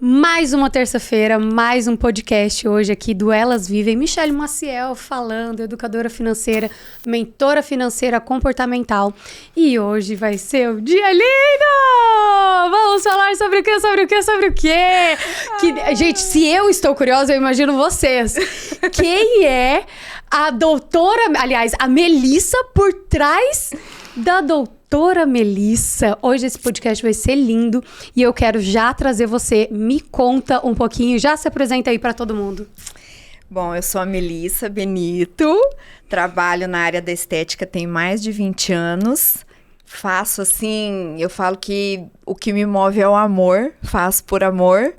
Mais uma terça-feira, mais um podcast hoje aqui do Elas Vivem. Michelle Maciel falando, educadora financeira, mentora financeira comportamental. E hoje vai ser o dia lindo! Vamos falar sobre o quê, sobre o quê, sobre o quê? Gente, se eu estou curiosa, eu imagino vocês. Quem é a doutora, aliás, a Melissa por trás da doutora Melissa? Hoje esse podcast vai ser lindo e eu quero já trazer você. Me conta um pouquinho, já se apresenta aí para todo mundo. Bom, eu sou a Melissa Benito, trabalho na área da estética tem mais de 20 anos. Faço assim, eu falo que o que me move é o amor, faço por amor.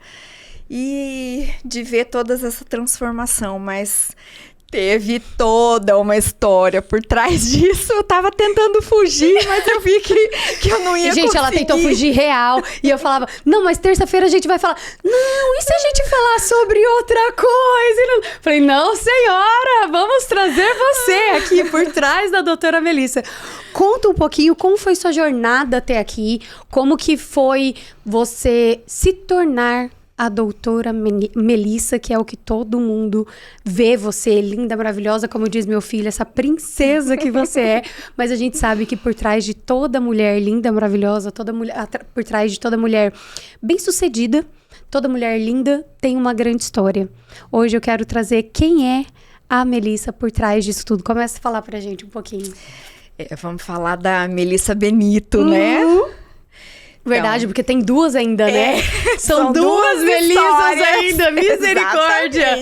E de ver toda essa transformação, mas teve toda uma história por trás disso. Eu tava tentando fugir, mas eu vi que eu não ia conseguir. Gente, ela tentou fugir real. E eu falava, não, mas terça-feira a gente vai falar. Não, e se a gente falar sobre outra coisa? Falei, não, senhora, vamos trazer você aqui por trás da doutora Melissa. Conta um pouquinho como foi sua jornada até aqui. Como que foi você se tornar a doutora Melissa, que é o que todo mundo vê você, linda, maravilhosa, como diz meu filho, essa princesa que você é. Mas a gente sabe que por trás de toda mulher linda, maravilhosa, por trás de toda mulher bem-sucedida, toda mulher linda tem uma grande história. Hoje eu quero trazer quem é a Melissa por trás disso tudo. Começa a falar pra gente um pouquinho. Vamos falar da Melissa Benito, né? Verdade, então, porque tem duas ainda, né? São duas Melissas ainda, misericórdia!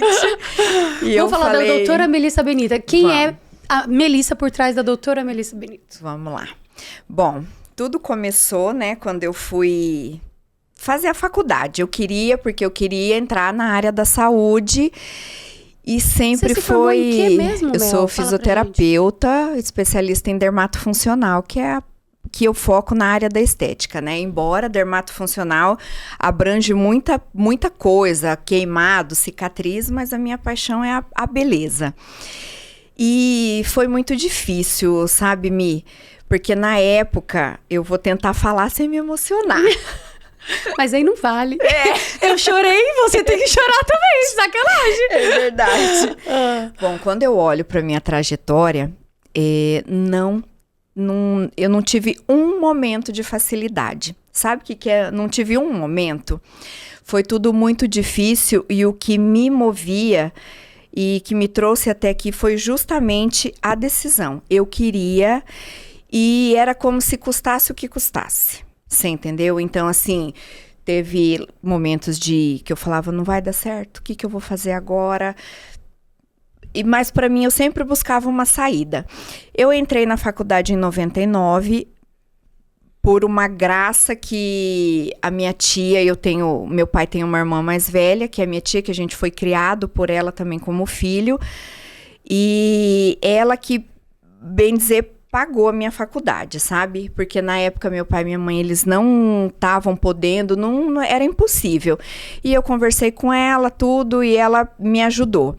E vamos falar da doutora Melissa Benito. Quem é a Melissa por trás da doutora Melissa Benito? Vamos lá. Bom, tudo começou, né, quando eu fui fazer a faculdade. Porque eu queria entrar na área da saúde. E sempre Você se formou em quê mesmo, Eu sou fisioterapeuta, especialista em dermatofuncional, que eu foco na área da estética, né? Embora dermatofuncional abrange muita coisa, queimado, cicatriz, mas a minha paixão é a beleza. E foi muito difícil, sabe, Mi? Porque na época, eu vou tentar falar sem me emocionar. Mas aí não vale. Eu chorei, você tem que chorar também, sacanagem. É verdade. Bom, quando eu olho para minha trajetória, eu não tive um momento de facilidade. Sabe o que é? Não tive um momento. Foi tudo muito difícil e o que me movia e que me trouxe até aqui foi justamente a decisão. Eu queria e era como se custasse o que custasse. Você entendeu? Então, assim, teve momentos que eu falava, não vai dar certo, o que eu vou fazer agora? Mas para mim, eu sempre buscava uma saída. Eu entrei na faculdade em 99, por uma graça que a minha tia, meu pai tem uma irmã mais velha, que é a minha tia, que a gente foi criado por ela também como filho. E ela que, bem dizer, pagou a minha faculdade, sabe? Porque na época meu pai e minha mãe, eles não estavam podendo, não era impossível. E eu conversei com ela, tudo, e ela me ajudou.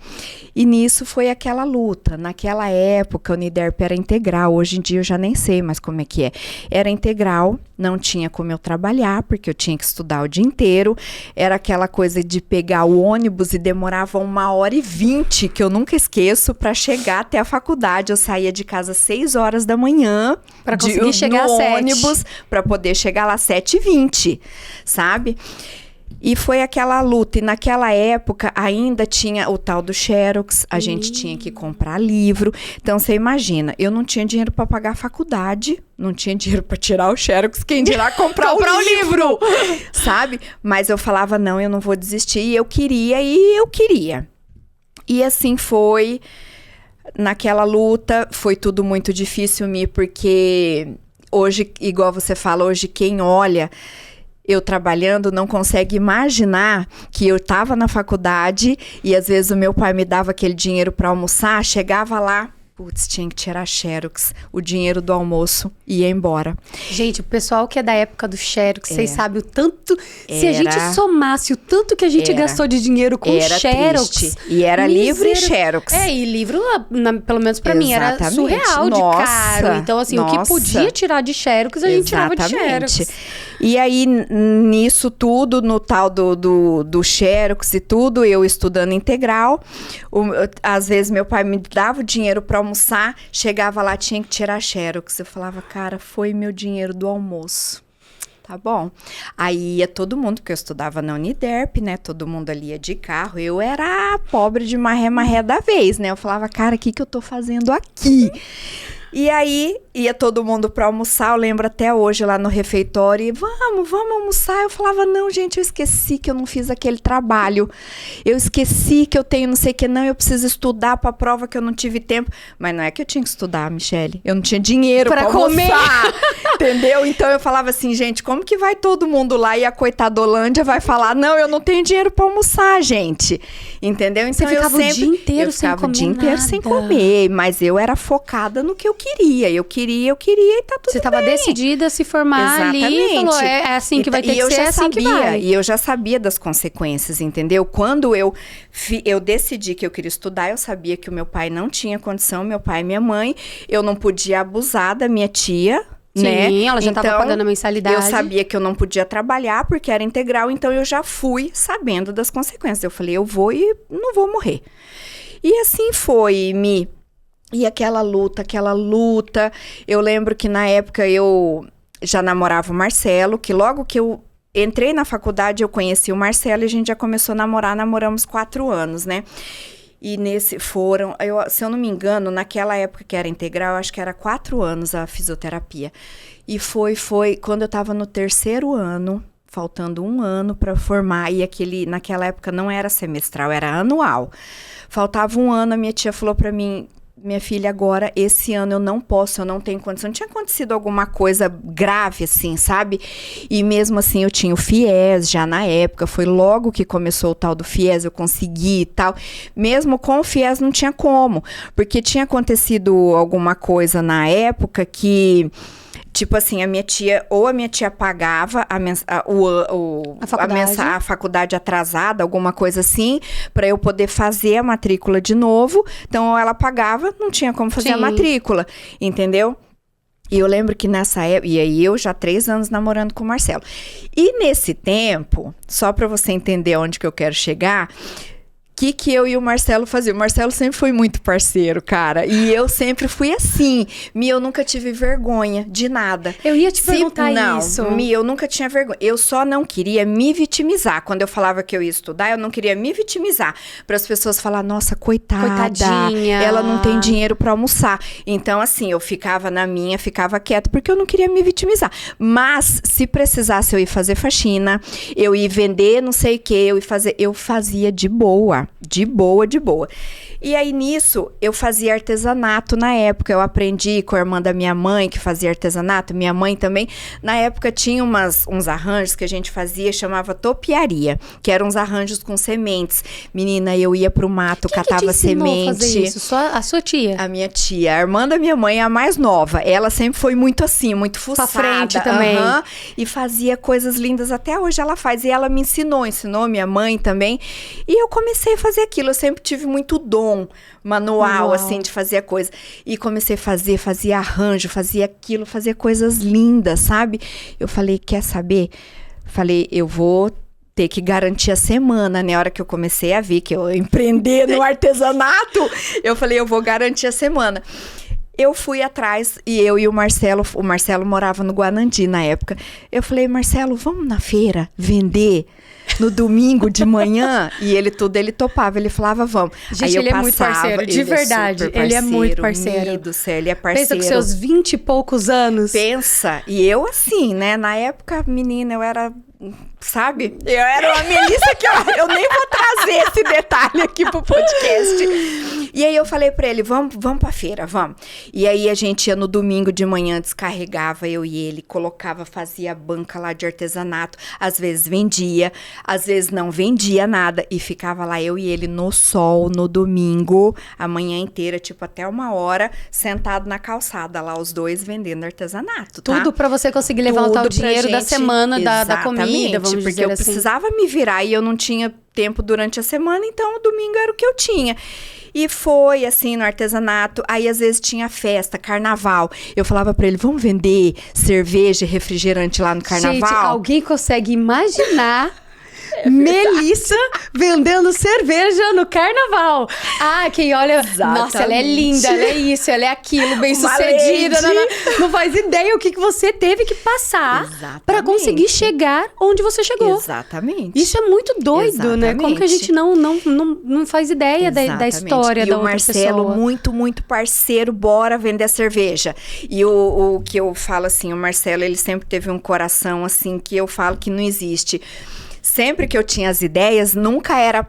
E nisso foi aquela luta. Naquela época, a Uniderp era integral. Hoje em dia eu já nem sei mais como é que é. Era integral, não tinha como eu trabalhar, porque eu tinha que estudar o dia inteiro. Era aquela coisa de pegar o ônibus e demorava 1h20, que eu nunca esqueço, para chegar até a faculdade. Eu saía de casa às 6h da manhã. Para conseguir chegar às 7. Ônibus, para poder chegar lá às 7h20, sabe? E foi aquela luta, e naquela época ainda tinha o tal do Xerox, a gente tinha que comprar livro. Então você imagina, eu não tinha dinheiro para pagar a faculdade, não tinha dinheiro para tirar o Xerox, quem dirá comprar o livro, sabe? Mas eu falava, não, eu não vou desistir, e eu queria. E assim foi, naquela luta, foi tudo muito difícil, porque hoje, igual você fala, hoje quem olha eu trabalhando não consegue imaginar que eu estava na faculdade e às vezes o meu pai me dava aquele dinheiro para almoçar, chegava lá, putz, tinha que tirar Xerox, o dinheiro do almoço e ia embora. Gente, o pessoal que é da época do Xerox, vocês sabem o tanto, se a gente somasse o tanto que a gente gastou de dinheiro com Xerox. Triste. E era livro e Xerox. E livro, pelo menos pra mim, era surreal de caro. Então, assim, o que podia tirar de Xerox, a gente tirava de Xerox. E aí, nisso tudo, no tal do Xerox e tudo, eu estudando integral, às vezes meu pai me dava o dinheiro para almoçar, chegava lá, tinha que tirar Xerox. Eu falava, cara, foi meu dinheiro do almoço. Tá bom. Aí ia todo mundo, porque eu estudava na Uniderp, né? Todo mundo ali ia de carro. Eu era a pobre de marré da vez, né? Eu falava, cara, o que eu tô fazendo aqui? E aí, ia todo mundo pra almoçar, eu lembro até hoje lá no refeitório, e vamos almoçar. Eu falava, não, gente, eu esqueci que eu não fiz aquele trabalho. Eu esqueci que eu tenho não sei o que, não, eu preciso estudar pra prova que eu não tive tempo. Mas não é que eu tinha que estudar, Michele. Eu não tinha dinheiro pra comer. Entendeu? Então eu falava assim, gente, como que vai todo mundo lá e a coitadolândia vai falar, não, eu não tenho dinheiro pra almoçar, gente. Entendeu? Então você ficava o dia inteiro sem comer. Eu ficava o dia inteiro sem comer, mas eu era focada no que eu queria. Eu queria e tá tudo bem. Você estava decidida a se formar ali e falou, é assim que vai ter que ser, é assim que vai. E eu já sabia das consequências, entendeu? Quando eu decidi que eu queria estudar, eu sabia que o meu pai não tinha condição, meu pai e minha mãe, eu não podia abusar da minha tia, né? Sim, ela já estava pagando a mensalidade. Eu sabia que eu não podia trabalhar porque era integral, então eu já fui sabendo das consequências. Eu falei, eu vou e não vou morrer. E assim foi, E aquela luta. Eu lembro que na época eu já namorava o Marcelo, que logo que eu entrei na faculdade eu conheci o Marcelo e a gente já começou a namorar, namoramos 4 anos, né? E se eu não me engano, naquela época que era integral, eu acho que era 4 anos a fisioterapia. E foi quando eu tava no 3º ano, faltando 1 ano para formar, e naquela época não era semestral, era anual. Faltava 1 ano, a minha tia falou para mim, minha filha, agora, esse ano eu não posso, eu não tenho condição. Não tinha acontecido alguma coisa grave, assim, sabe? E mesmo assim, eu tinha o FIES já na época. Foi logo que começou o tal do FIES, eu consegui e tal. Mesmo com o FIES, não tinha como. Porque tinha acontecido alguma coisa na época que... Tipo assim, a minha tia pagava a faculdade atrasada, alguma coisa assim, para eu poder fazer a matrícula de novo. Então, ela pagava, não tinha como fazer a matrícula, entendeu? E eu lembro que nessa época, e aí eu já 3 anos namorando com o Marcelo. E nesse tempo, só para você entender onde que eu quero chegar... que eu e o Marcelo faziam. O Marcelo sempre foi muito parceiro, cara. E eu sempre fui assim. Eu nunca tive vergonha de nada. Eu ia te perguntar isso. Não, eu nunca tinha vergonha. Eu só não queria me vitimizar. Quando eu falava que eu ia estudar, eu não queria me vitimizar. Para as pessoas falar, nossa, coitadinha. Ela não tem dinheiro para almoçar. Então, assim, eu ficava na minha, ficava quieta, porque eu não queria me vitimizar. Mas, se precisasse eu ir fazer faxina, eu ia vender não sei o que, eu fazia de boa. De boa. E aí, nisso, eu fazia artesanato na época. Eu aprendi com a irmã da minha mãe, que fazia artesanato, minha mãe também. Na época, tinha uns arranjos que a gente fazia, chamava topiaria, que eram uns arranjos com sementes. Menina, eu ia pro mato, catava semente. A fazer isso? A sua tia? A minha tia. A irmã da minha mãe é a mais nova. Ela sempre foi muito assim, muito fuçada. Pra frente também. E fazia coisas lindas. Até hoje ela faz. E ela me ensinou minha mãe também. E eu comecei a fazer aquilo. Eu sempre tive muito dom manual, assim, de fazer a coisa. E comecei a fazia arranjo, fazia aquilo, fazia coisas lindas, sabe? Eu falei, quer saber? Falei, eu vou ter que garantir a semana, né? A hora que eu comecei a ver que eu ia empreender no artesanato, eu falei, eu vou garantir a semana. Eu fui atrás e eu e o Marcelo morava no Guanandi na época. Eu falei, Marcelo, vamos na feira vender no domingo de manhã? E ele topava, ele falava, vamos. Gente, aí ele é muito parceiro, de verdade. Ele é muito parceiro. Do céu, ele é parceiro. Pensa com seus 20 e poucos anos. Pensa. E eu assim, né? Na época, menina, eu era... Sabe? Eu era uma Melissa que eu nem vou trazer esse detalhe aqui pro podcast. E aí eu falei pra ele, vamos pra feira, vamos. E aí a gente ia no domingo de manhã, descarregava eu e ele, fazia a banca lá de artesanato. Às vezes vendia, às vezes não vendia nada. E ficava lá eu e ele no sol, no domingo, a manhã inteira, tipo até 1h, sentado na calçada lá, os dois vendendo artesanato, tá? Tudo pra você conseguir levantar o dinheiro da semana da comida. Vamos porque eu precisava me virar e eu não tinha tempo durante a semana, então o domingo era o que eu tinha. E foi assim no artesanato, aí às vezes tinha festa, carnaval. Eu falava pra ele, vamos vender cerveja e refrigerante lá no carnaval? Gente, alguém consegue imaginar Melissa vendendo cerveja no carnaval? Ah, quem olha, Exatamente. Nossa, ela é linda, ela é isso, ela é aquilo, bem sucedida. Não faz ideia o que você teve que passar para conseguir chegar onde você chegou. Exatamente. Isso é muito doido, né? Como que a gente não faz ideia da história da outra pessoa? E o Marcelo, muito parceiro, bora vender cerveja. E o que eu falo assim, o Marcelo, ele sempre teve um coração assim, que eu falo que não existe. Sempre que eu tinha as ideias, nunca era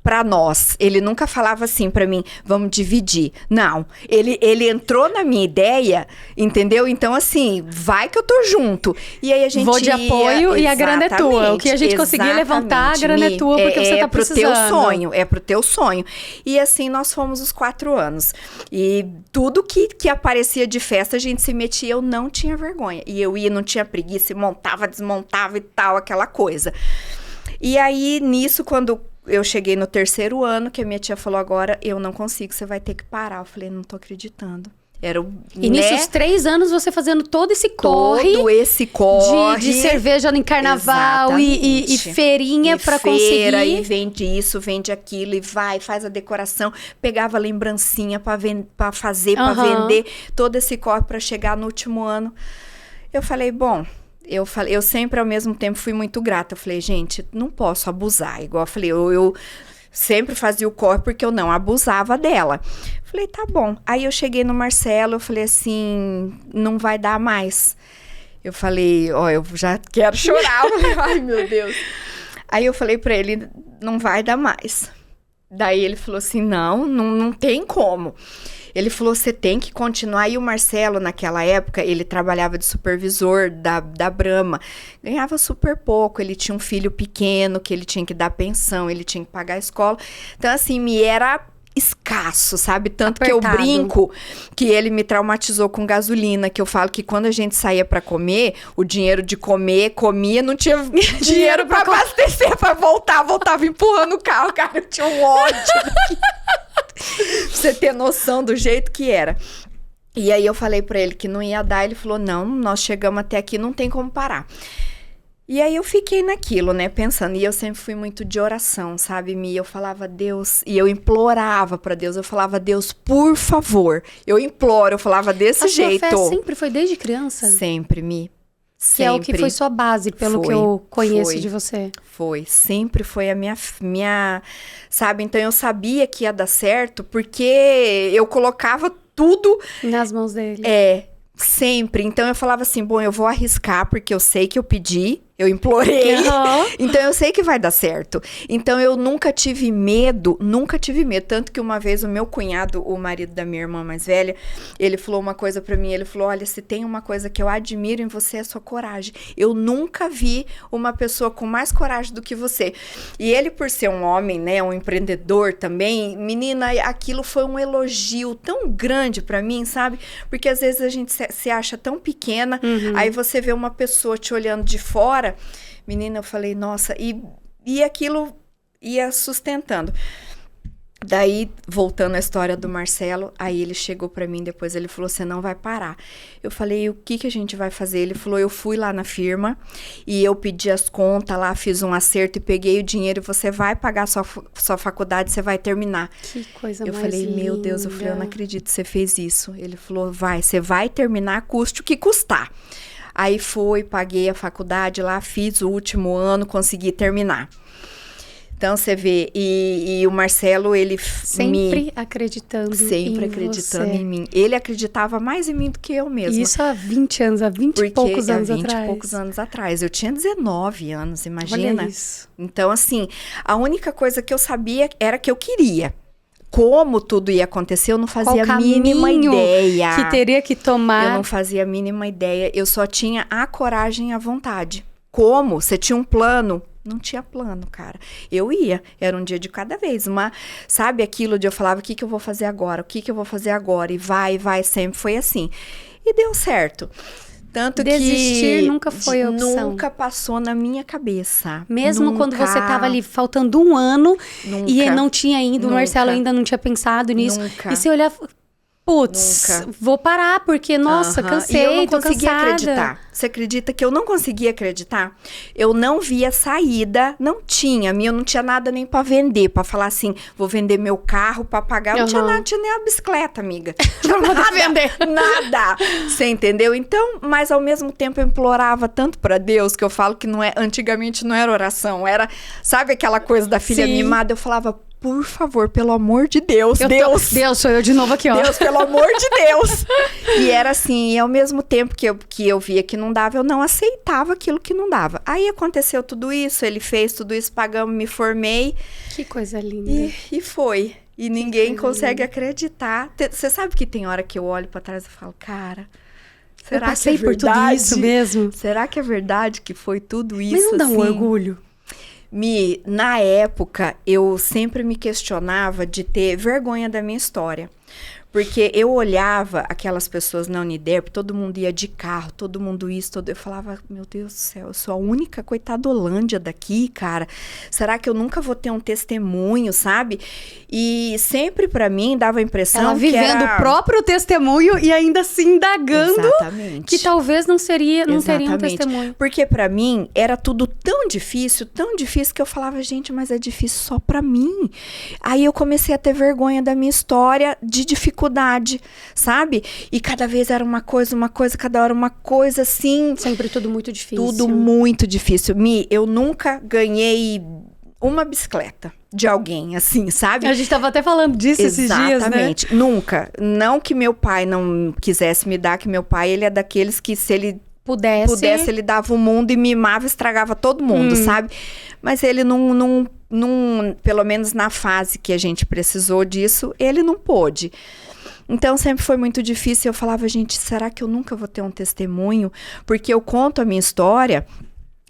pra nós. Ele nunca falava assim pra mim, vamos dividir. Não. Ele entrou na minha ideia, entendeu? Então, assim, vai que eu tô junto. E aí a gente vou de apoio e a grana é tua. O que a gente conseguir levantar, a grana é tua, porque você tá precisando. É pro teu sonho. E assim, nós fomos os 4 anos. E tudo que aparecia de festa, a gente se metia, eu não tinha vergonha. E eu ia, não tinha preguiça, montava, desmontava e tal, aquela coisa. E aí, nisso, quando eu cheguei no 3º ano, que a minha tia falou, agora eu não consigo, você vai ter que parar. Eu falei, não tô acreditando. E nisso, os 3 anos, você fazendo todo esse corre. Todo esse corre. De cerveja em carnaval e feirinha pra conseguir. E vende isso, vende aquilo, e vai, faz a decoração. Pegava lembrancinha pra fazer, pra vender. Todo esse corre pra chegar no último ano. Eu falei, bom... Eu sempre, ao mesmo tempo, fui muito grata. Eu falei, gente, não posso abusar. Igual eu falei, eu sempre fazia o corre porque eu não abusava dela. Falei, tá bom. Aí eu cheguei no Marcelo, eu falei assim, não vai dar mais. Eu falei, eu já quero chorar. Eu falei, ai, meu Deus. Aí eu falei pra ele, não vai dar mais. Daí ele falou assim, não tem como. Ele falou, você tem que continuar. E o Marcelo, naquela época, ele trabalhava de supervisor da Brahma. Ganhava super pouco. Ele tinha um filho pequeno, que ele tinha que dar pensão, ele tinha que pagar a escola. Então, assim, me era escasso, sabe? Tanto apertado. Que eu brinco que ele me traumatizou com gasolina, que eu falo que quando a gente saía pra comer, o dinheiro de comia, não tinha dinheiro pra abastecer, pra voltava empurrando o carro, cara, eu tinha um ódio. Pra você ter noção do jeito que era. E aí eu falei pra ele que não ia dar, ele falou, não, nós chegamos até aqui, não tem como parar. E aí eu fiquei naquilo, né, pensando, e eu sempre fui muito de oração, sabe, Mi? Eu falava, Deus, e eu implorava pra Deus, eu falava, Deus, por favor, eu imploro, eu falava desse jeito. A sua fé sempre foi desde criança? Sempre, Mi. Que é o que foi sua base, pelo que eu conheço de você. Sempre foi a minha, sabe, então eu sabia que ia dar certo, porque eu colocava tudo... nas mãos dele. Sempre. Então eu falava assim, bom, eu vou arriscar porque eu sei que eu pedi, eu implorei, então eu sei que vai dar certo. Então eu nunca tive medo, tanto que uma vez o meu cunhado, o marido da minha irmã mais velha, ele falou uma coisa pra mim, ele falou, olha, se tem uma coisa que eu admiro em você é a sua coragem. Eu nunca vi uma pessoa com mais coragem do que você. E ele, por ser um homem, né, um empreendedor também, menina, aquilo foi um elogio tão grande pra mim, sabe? Porque às vezes a gente se acha tão pequena, aí você vê uma pessoa te olhando de fora. Menina, eu falei, nossa, e aquilo ia sustentando. Daí, voltando à história do Marcelo, aí ele chegou pra mim, depois ele falou, você não vai parar. Eu falei, o que a gente vai fazer? Ele falou, eu fui lá na firma e eu pedi as contas lá, fiz um acerto e peguei o dinheiro e você vai pagar sua faculdade, você vai terminar. Que coisa mais linda. Eu falei, meu Deus, eu falei, eu não acredito que você fez isso. Ele falou, você vai terminar, custe o que custar. Aí paguei a faculdade lá, fiz o último ano, consegui terminar. Então, você vê, e o Marcelo, ele... Sempre acreditando em mim. Ele acreditava mais em mim do que eu mesma. Isso há 20 anos, há 20 e poucos anos atrás. Há 20 e poucos anos atrás. Eu tinha 19 anos, imagina. Olha isso. Então, assim, a única coisa que eu sabia era que eu queria. Como tudo ia acontecer, eu não fazia a mínima ideia. Que teria que tomar. Eu não fazia a mínima ideia. Eu só tinha a coragem e a vontade. Como? Você tinha um plano? Não tinha plano, cara. Eu ia. Era um dia de cada vez. Sabe aquilo de eu falava, o que eu vou fazer agora? O que eu vou fazer agora? E vai, sempre foi assim. E deu certo. Tanto Desistir que nunca foi a opção. Nunca passou na minha cabeça. Mesmo nunca, quando você tava ali faltando um ano nunca, e não tinha ainda, o nunca, Marcelo ainda não tinha pensado nisso. Nunca. E você olhava, putz, Nunca. vou parar porque, nossa, cansei, e eu não tô conseguia cansada. acreditar. Você acredita que eu não conseguia acreditar? Eu não via saída, não tinha. Eu não tinha nada nem pra vender, pra falar assim, vou vender meu carro pra pagar. Eu não tinha nada, não tinha nem a bicicleta, amiga. Não vou vender. Nada. Você entendeu? Então, mas ao mesmo tempo eu implorava tanto pra Deus, que eu falo que não é, antigamente não era oração, era, sabe aquela coisa da filha Sim. mimada? Eu falava, por favor, pelo amor de Deus, Deus. Deus, sou eu de novo aqui, ó. Deus, pelo amor de Deus. E era assim, e ao mesmo tempo que eu via que não dava, eu não aceitava aquilo que não dava. Aí aconteceu tudo isso, ele fez tudo isso, pagamos, me formei. Que coisa linda. E foi. E ninguém consegue acreditar. Você sabe que tem hora que eu olho pra trás e falo, cara, será eu passei que é por tudo isso mesmo. Será que é verdade que foi tudo isso? Mas não dá um assim? orgulho? Na época, eu sempre me questionava de ter vergonha da minha história. Porque eu olhava aquelas pessoas na Uniderp, todo mundo ia de carro, todo mundo isso, eu falava, meu Deus do céu, eu sou a única coitadolândia daqui, cara. Será que eu nunca vou ter um testemunho, sabe? E sempre pra mim dava a impressão ela vivendo o próprio testemunho e ainda se indagando. Exatamente. Que talvez não teria um testemunho. Porque pra mim era tudo tão difícil que eu falava, gente, mas é difícil só pra mim. Aí eu comecei a ter vergonha da minha história de dificuldade, sabe? E cada vez era uma coisa, cada hora uma coisa, assim. Sempre tudo muito difícil. Tudo muito difícil. Eu nunca ganhei uma bicicleta de alguém, assim, sabe? A gente tava até falando disso esses dias, né? Exatamente. Nunca. Não que meu pai não quisesse me dar, que meu pai, ele é daqueles que se ele pudesse, ele dava o mundo e mimava, estragava todo mundo, sabe? Mas ele não, pelo menos na fase que a gente precisou disso, ele não pôde. Então, sempre foi muito difícil. Eu falava, gente, será que eu nunca vou ter um testemunho? Porque eu conto a minha história,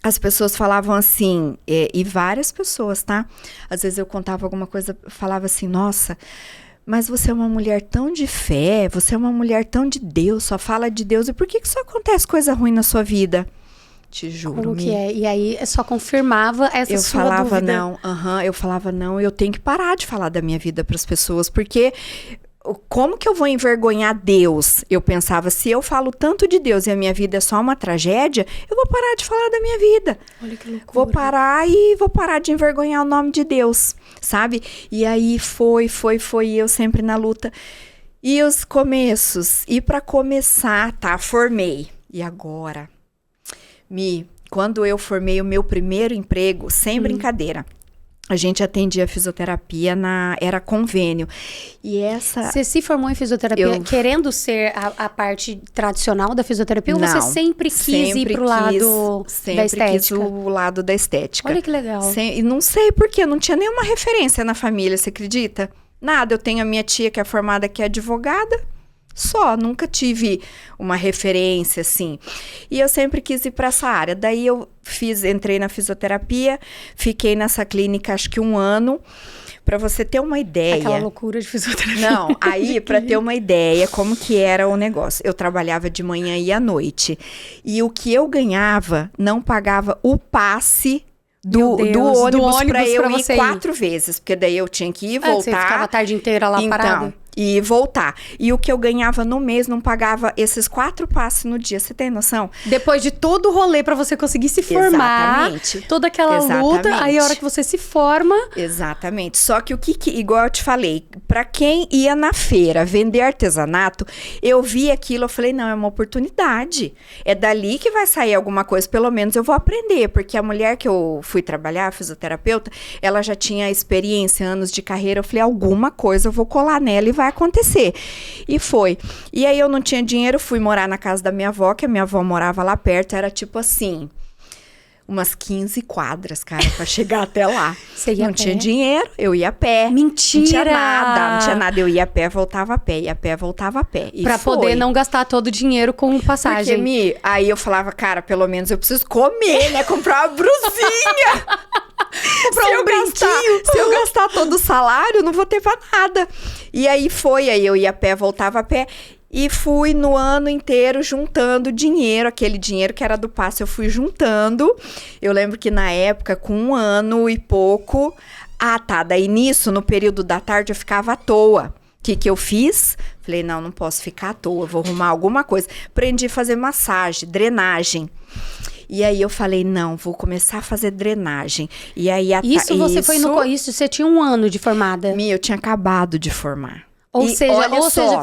as pessoas falavam assim, e várias pessoas, tá? Às vezes eu contava alguma coisa, falava assim, nossa, mas você é uma mulher tão de fé, você é uma mulher tão de Deus, só fala de Deus, e por que só acontece coisa ruim na sua vida? Te juro. Como que é? E aí só confirmava essa sua dúvida. Eu falava, não, eu tenho que parar de falar da minha vida para as pessoas, porque como que eu vou envergonhar Deus? Eu pensava, se eu falo tanto de Deus e a minha vida é só uma tragédia, eu vou parar de falar da minha vida. Olha que loucura. Vou parar de envergonhar o nome de Deus, sabe? E aí foi, eu sempre na luta. E os começos, e para começar, formei. E agora? Quando eu formei o meu primeiro emprego, sem brincadeira, a gente atendia fisioterapia, era convênio. E Você se formou em fisioterapia querendo ser a parte tradicional da fisioterapia? Ou você sempre quis ir pro lado da estética? Sempre quis o lado da estética. Olha que legal. E não sei por quê, não tinha nenhuma referência na família, você acredita? Nada, eu tenho a minha tia que é formada, que é advogada. Só, nunca tive uma referência, assim. E eu sempre quis ir para essa área. Daí eu entrei na fisioterapia, fiquei nessa clínica acho que 1 ano. Para você ter uma ideia... Aquela loucura de fisioterapia. Não, aí para ter uma ideia como que era o negócio. Eu trabalhava de manhã e à noite. E o que eu ganhava não pagava o passe do ônibus para eu ir 4 vezes. Porque daí eu tinha que ir e voltar. Você ficava a tarde inteira lá parada? E voltar. E o que eu ganhava no mês não pagava esses 4 passes no dia. Você tem noção? Depois de todo o rolê pra você conseguir se formar. Exatamente. Toda aquela luta. Aí a hora que você se forma... Exatamente. Só que igual eu te falei, pra quem ia na feira vender artesanato, eu vi aquilo, eu falei, não, é uma oportunidade. É dali que vai sair alguma coisa. Pelo menos eu vou aprender. Porque a mulher que eu fui trabalhar, a fisioterapeuta, ela já tinha experiência, anos de carreira. Eu falei, alguma coisa eu vou colar nela e vai acontecer. E foi. E aí eu não tinha dinheiro, fui morar na casa da minha avó, que a minha avó morava lá perto, era tipo assim, umas 15 quadras, cara, pra chegar até lá. Você ia não a pé? Tinha dinheiro, eu ia a pé. Mentira! Não tinha nada, eu ia a pé, voltava a pé, ia a pé, voltava a pé. E pra poder não gastar todo o dinheiro com passagem. Porque, aí eu falava, cara, pelo menos eu preciso comer, né, comprar uma brusinha. Se eu gastar todo o salário, não vou ter pra nada. E aí eu ia a pé, voltava a pé. E fui no ano inteiro juntando dinheiro, aquele dinheiro que era do passe eu fui juntando. Eu lembro que na época, com 1 ano e pouco, daí nisso, no período da tarde eu ficava à toa. O que eu fiz? Falei, não posso ficar à toa, vou arrumar alguma coisa. Aprendi a fazer massagem, drenagem. E aí eu falei, não, vou começar a fazer drenagem. E aí Isso você tinha 1 ano de formada? Eu tinha acabado de formar. Ou seja,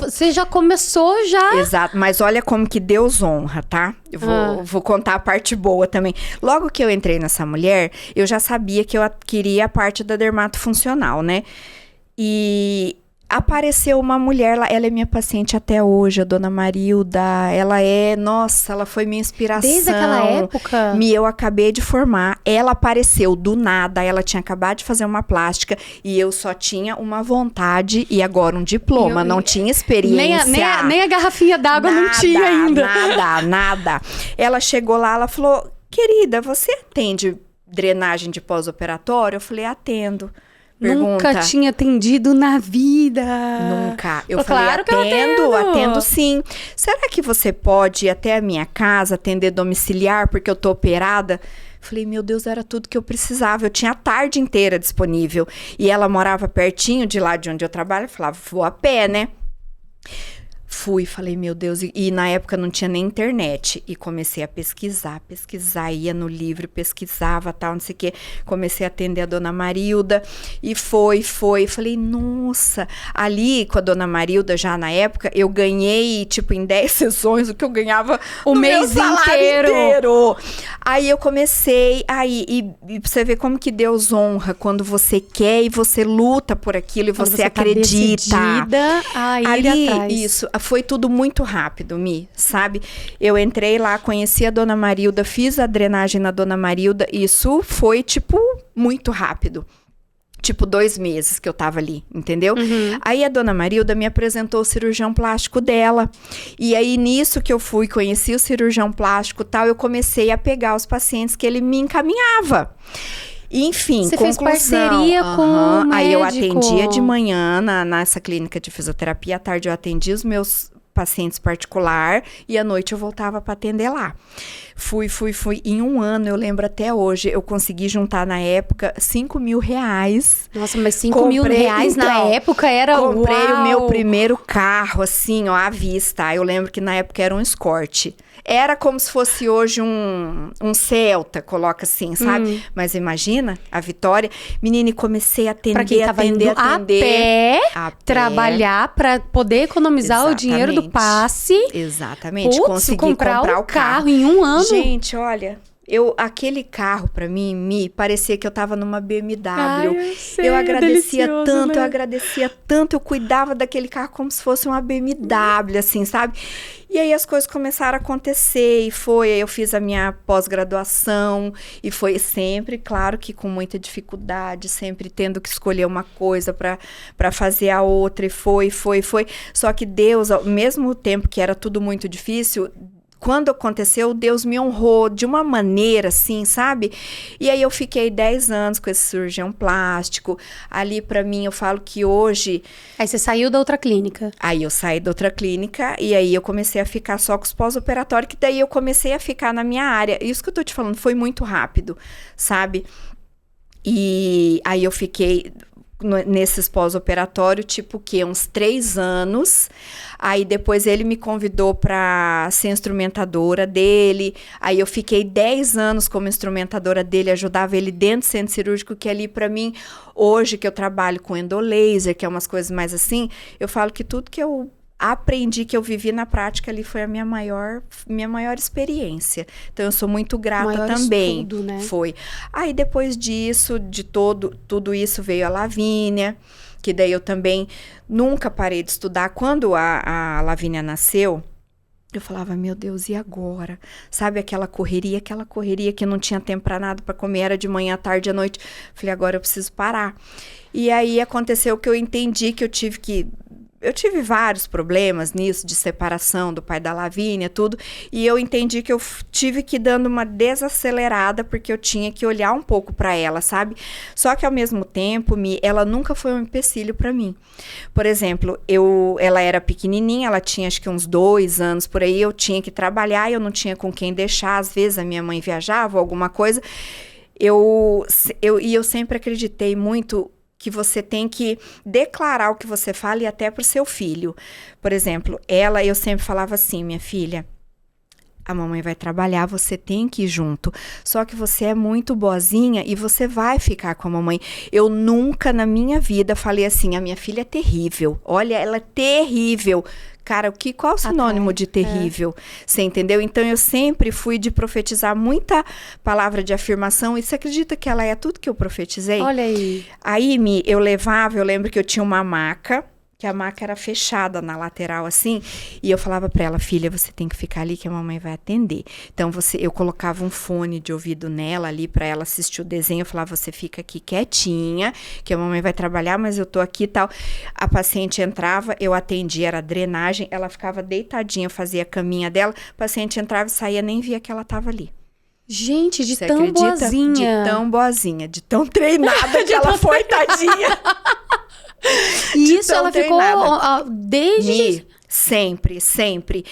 você já começou já... Exato, mas olha como que Deus honra, tá? Eu vou contar a parte boa também. Logo que eu entrei nessa mulher, eu já sabia que eu queria a parte da dermatofuncional, né? E apareceu uma mulher, ela é minha paciente até hoje, a dona Marilda. Ela foi minha inspiração. Desde aquela época? Eu acabei de formar, ela apareceu do nada, ela tinha acabado de fazer uma plástica e eu só tinha uma vontade e agora um diploma, não tinha experiência. Nem a garrafinha d'água não tinha ainda. Nada. Ela chegou lá, ela falou, querida, você atende drenagem de pós-operatório? Eu falei, atendo. Pergunta. Nunca tinha atendido na vida. Nunca. Eu falei, atendo sim. Será que você pode ir até a minha casa atender domiciliar porque eu tô operada? Falei, meu Deus, era tudo que eu precisava. Eu tinha a tarde inteira disponível. E ela morava pertinho de lá de onde eu trabalho. Eu falava, vou a pé, né? Fui, falei, meu Deus, e na época não tinha nem internet, e comecei a pesquisar, ia no livro, pesquisava, tal, não sei o quê, comecei a atender a dona Marilda, e falei, nossa, ali com a dona Marilda, já na época, eu ganhei, tipo, em 10 sessões, o que eu ganhava o mês inteiro. Aí eu comecei, e você vê como que Deus honra quando você quer e você luta por aquilo, e você acredita. Tá decidida a ir atrás. Isso, foi tudo muito rápido, sabe? Eu entrei lá, conheci a dona Marilda, fiz a drenagem na dona Marilda, isso foi, tipo, muito rápido. Tipo, 2 meses que eu tava ali, entendeu? Uhum. Aí a dona Marilda me apresentou o cirurgião plástico dela. E aí, nisso que eu fui, conheci o cirurgião plástico e tal, eu comecei a pegar os pacientes que ele me encaminhava. Enfim, você conclusão. Fez parceria com o médico. Aí eu atendia de manhã nessa clínica de fisioterapia, à tarde eu atendia os meus pacientes particular e à noite eu voltava para atender lá. Fui. Em 1 ano, eu lembro até hoje, eu consegui juntar na época R$5.000. Nossa, mas R$5.000 na época era comprei uau. O meu primeiro carro, assim, ó, à vista. Eu lembro que na época era um Escort. Era como se fosse hoje um Celta, coloca assim, sabe? Mas imagina, a Vitória. Menina, e comecei a atender, pra quem tava indo a pé, trabalhar pra poder economizar o dinheiro do passe. Exatamente. Consegui comprar o carro em 1 ano. Gente, olha, aquele carro pra mim, parecia que eu tava numa BMW. Eu agradecia tanto, né? Eu cuidava daquele carro como se fosse uma BMW, assim, sabe? E aí as coisas começaram a acontecer aí eu fiz a minha pós-graduação e foi sempre, claro que com muita dificuldade, sempre tendo que escolher uma coisa para fazer a outra e foi. Só que Deus, ao mesmo tempo que era tudo muito difícil, quando aconteceu, Deus me honrou de uma maneira assim, sabe? E aí eu fiquei 10 anos com esse cirurgião plástico. Ali pra mim, eu falo que hoje... Aí você saiu da outra clínica. Aí eu saí da outra clínica e aí eu comecei a ficar só com os pós-operatórios, que daí eu comecei a ficar na minha área. Isso que eu tô te falando foi muito rápido, sabe? E aí eu fiquei... nesses pós-operatórios, tipo que uns 3 anos, aí depois ele me convidou para ser instrumentadora dele, aí eu fiquei 10 anos como instrumentadora dele, ajudava ele dentro do centro cirúrgico, que ali para mim, hoje que eu trabalho com endolaser, que é umas coisas mais assim, eu falo que tudo que eu aprendi, que eu vivi na prática ali foi a minha maior experiência. Então eu sou muito grata também. Estudo, né? Foi. Aí depois disso, de tudo isso veio a Lavínia, que daí eu também nunca parei de estudar. Quando a Lavínia nasceu, eu falava, meu Deus, e agora? Sabe aquela correria que não tinha tempo para nada, para comer, era de manhã, à tarde, à noite. Falei, agora eu preciso parar. E aí aconteceu que eu entendi que eu tive que eu tive vários problemas nisso, de separação do pai da Lavínia, tudo, e eu entendi que eu tive que ir dando uma desacelerada, porque eu tinha que olhar um pouco para ela, sabe? Só que ao mesmo tempo, ela nunca foi um empecilho para mim. Por exemplo, ela era pequenininha, ela tinha acho que uns 2 anos por aí, eu tinha que trabalhar, eu não tinha com quem deixar, às vezes a minha mãe viajava ou alguma coisa. Eu sempre acreditei muito que você tem que declarar o que você fala e até para o seu filho. Por exemplo, eu sempre falava assim, minha filha, a mamãe vai trabalhar, você tem que ir junto. Só que você é muito boazinha e você vai ficar com a mamãe. Eu nunca na minha vida falei assim, a minha filha é terrível. Olha, ela é terrível. Cara, qual o sinônimo de terrível? Você entendeu? Então, eu sempre fui de profetizar muita palavra de afirmação. E você acredita que ela é tudo que eu profetizei? Olha aí. Aí, eu lembro que eu tinha uma maca, que a maca era fechada na lateral, assim, e eu falava pra ela, filha, você tem que ficar ali que a mamãe vai atender. Então, eu colocava um fone de ouvido nela ali pra ela assistir o desenho, eu falava, você fica aqui quietinha, que a mamãe vai trabalhar, mas eu tô aqui e tal. A paciente entrava, eu atendia, era drenagem, ela ficava deitadinha, eu fazia a caminha dela, a paciente entrava e saía, nem via que ela tava ali. Gente, de Você tão acredita? boazinha. De tão boazinha, de tão treinada que ela foi, tadinha. E isso ela ficou desde... Sempre.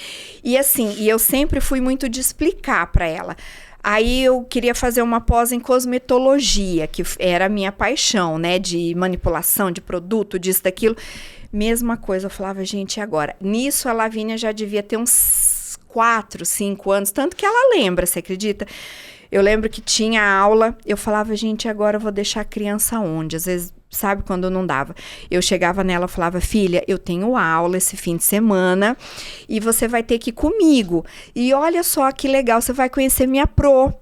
E assim, eu sempre fui muito de explicar para ela. Aí eu queria fazer uma pós em cosmetologia, que era a minha paixão, né? De manipulação de produto, disso, daquilo. Mesma coisa, eu falava, gente, e agora? Nisso a Lavínia já devia ter uns 4, 5 anos, tanto que ela lembra, você acredita? Eu lembro que tinha aula, eu falava, gente, agora eu vou deixar a criança onde? Às vezes, sabe, quando não dava. Eu chegava nela e falava, filha, eu tenho aula esse fim de semana e você vai ter que ir comigo. E olha só que legal, você vai conhecer minha pro.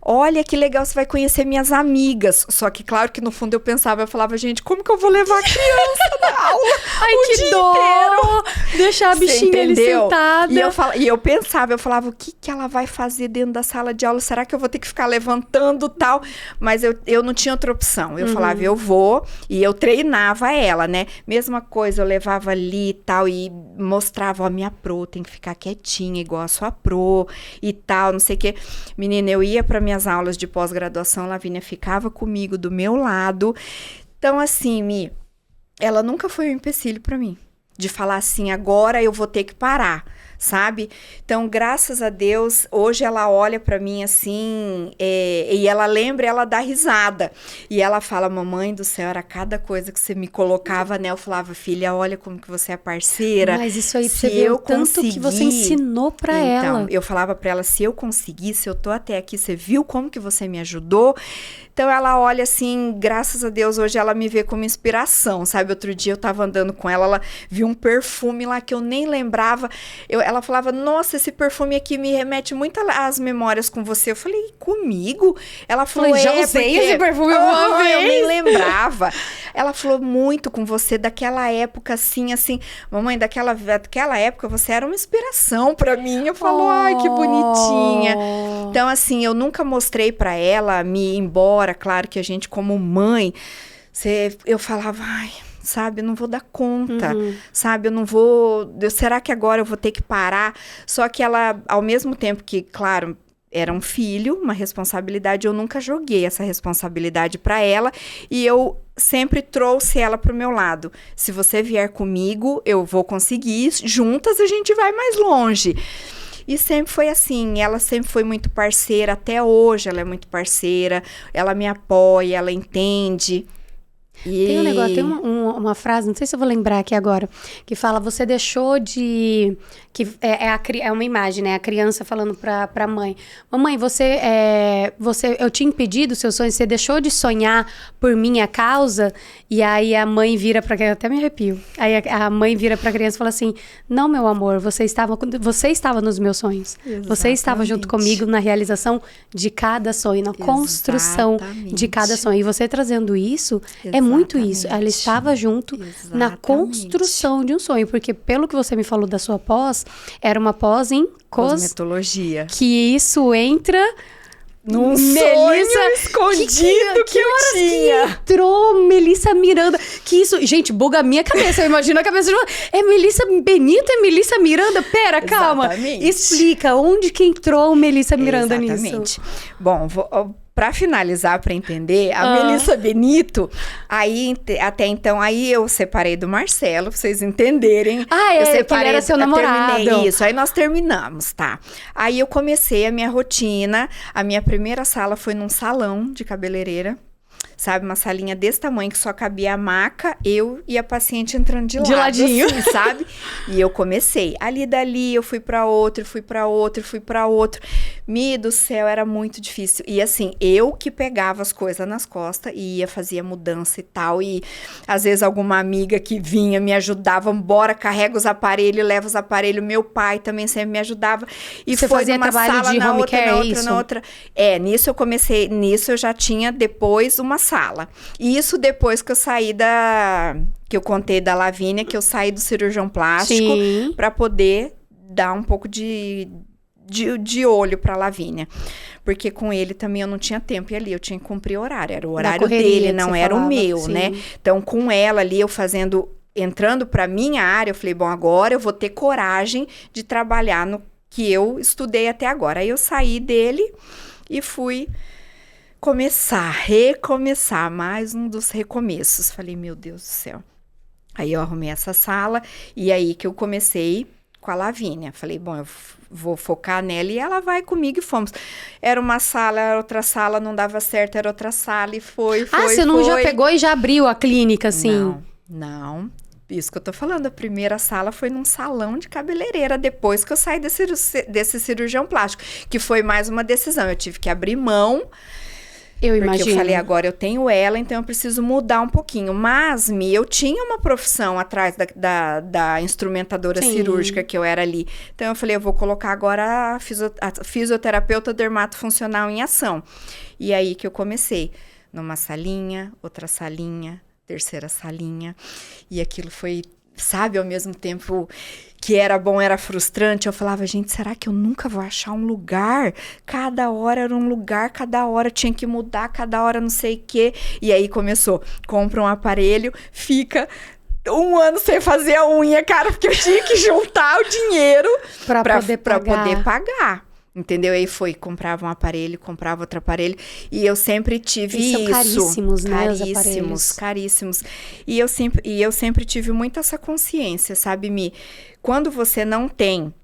Olha que legal, você vai conhecer minhas amigas. Só que, claro que no fundo eu falava, gente, como que eu vou levar a criança na aula? Ai, que dó! Inteiro? Deixar a bichinha ali sentada. E eu falava, o que ela vai fazer dentro da sala de aula? Será que eu vou ter que ficar levantando tal? Mas eu não tinha outra opção. Eu falava, eu vou, e eu treinava ela, né? Mesma coisa, eu levava ali e tal, e mostrava, ó, minha pro, tem que ficar quietinha, igual a sua pro, e tal, não sei o quê. Menina, eu ia para minhas aulas de pós-graduação, a Lavínia ficava comigo do meu lado. Então, assim, ela nunca foi um empecilho para mim. De falar assim, agora eu vou ter que parar, sabe? Então, graças a Deus, hoje ela olha para mim assim, e ela lembra, ela dá risada. E ela fala, mamãe do céu, era cada coisa que você me colocava, né? Eu falava, filha, olha como que você é parceira. Mas isso aí você vê o tanto que você ensinou para ela. Eu falava para ela, se eu conseguisse, eu tô até aqui, você viu como que você me ajudou? Então, ela olha assim, graças a Deus, hoje ela me vê como inspiração, sabe? Outro dia eu tava andando com ela viu um perfume lá que eu nem lembrava. Ela falava, nossa, esse perfume aqui me remete muito às memórias com você. Eu falei, comigo? Ela falou, já usei porque... esse perfume uma vez. Eu nem lembrava. Ela falou muito com você daquela época, assim, mamãe, daquela época você era uma inspiração pra mim. Eu falo, ai, que bonitinha. Então, assim, eu nunca mostrei pra ela me ir embora. Claro que a gente, como mãe, eu falava, ai, sabe, eu não vou dar conta, sabe, eu não vou, será que agora eu vou ter que parar? Só que ela, ao mesmo tempo que, claro, era um filho, uma responsabilidade, eu nunca joguei essa responsabilidade para ela e eu sempre trouxe ela pro meu lado. Se você vier comigo, eu vou conseguir, juntas a gente vai mais longe. E sempre foi assim, ela sempre foi muito parceira, até hoje ela é muito parceira, ela me apoia, ela entende. Tem um negócio, tem uma frase, não sei se eu vou lembrar aqui agora, que fala, você deixou de... que é uma imagem, né? A criança falando pra mãe, mamãe, eu tinha impedido os seus sonhos, você deixou de sonhar por minha causa? E aí a mãe vira pra criança, até me arrepio, aí a mãe vira pra criança e fala assim, não, meu amor, você estava nos meus sonhos. Exatamente. Você estava junto comigo na realização de cada sonho, na construção de cada sonho. E você trazendo isso, é muito isso. Ela estava junto na construção de um sonho. Porque pelo que você me falou da sua pós, era uma pós em cosmetologia. Que isso entra num sonho escondido que eu tinha. Que entrou Melissa Miranda. Que isso, gente, buga a minha cabeça. Eu imagino a cabeça de uma... É Melissa Benito? É Melissa Miranda? Pera, calma. Exatamente. Explica, onde que entrou Melissa Miranda Exatamente. nisso? Bom, para finalizar, para entender, a Melissa Benito, aí até então, aí eu separei do Marcelo, pra vocês entenderem. Eu separei, que ele era seu namorado. Terminei isso, aí nós terminamos, tá? Aí eu comecei a minha rotina, a minha primeira sala foi num salão de cabeleireira. Sabe, uma salinha desse tamanho que só cabia a maca, eu e a paciente entrando de ladinho, assim, sabe? E eu comecei. Ali dali, eu fui pra outro, fui pra outro, fui pra outro. Do céu, era muito difícil. E assim, eu que pegava as coisas nas costas e ia, fazia mudança e tal. E às vezes alguma amiga que vinha me ajudava, bora, carrega os aparelhos, leva os aparelhos. Meu pai também sempre me ajudava. E você foi fazia numa trabalho sala, de na home outra, care, na outra, isso? na outra. Nisso eu comecei, nisso eu já tinha depois uma sala. E isso depois que eu saí que eu contei da Lavínia, que eu saí do cirurgião plástico para poder dar um pouco de olho para Lavínia. Porque com ele também eu não tinha tempo. E ali eu tinha que cumprir horário. Era o horário dele, não era o meu, né? Então, com ela ali, eu entrando para minha área, eu falei, bom, agora eu vou ter coragem de trabalhar no que eu estudei até agora. Aí eu saí dele e fui recomeçar, mais um dos recomeços. Falei, meu Deus do céu. Aí eu arrumei essa sala e aí que eu comecei com a Lavínia. Falei, bom, eu vou focar nela e ela vai comigo e fomos. Era uma sala, era outra sala, não dava certo, era outra sala e foi. Você não já pegou e já abriu a clínica, assim? Não. Isso que eu tô falando, a primeira sala foi num salão de cabeleireira, depois que eu saí desse cirurgião plástico, que foi mais uma decisão. Eu tive que abrir mão. Porque eu falei, agora eu tenho ela, então eu preciso mudar um pouquinho. Mas, eu tinha uma profissão atrás da instrumentadora cirúrgica que eu era ali. Então, eu falei, eu vou colocar agora a fisioterapeuta dermatofuncional em ação. E aí que eu comecei. Numa salinha, outra salinha, terceira salinha. E aquilo foi, sabe, ao mesmo tempo que era bom, era frustrante. Eu falava, gente, será que eu nunca vou achar um lugar? Cada hora era um lugar, cada hora tinha que mudar, cada hora não sei o quê. E aí começou, compra um aparelho, fica 1 ano sem fazer a unha, cara, porque eu tinha que juntar o dinheiro pra poder pagar. Entendeu? Aí comprava um aparelho, comprava outro aparelho. E eu sempre tive isso. São caríssimos, né? Caríssimos. E eu sempre tive muito essa consciência, sabe, Mi? Quando você não tem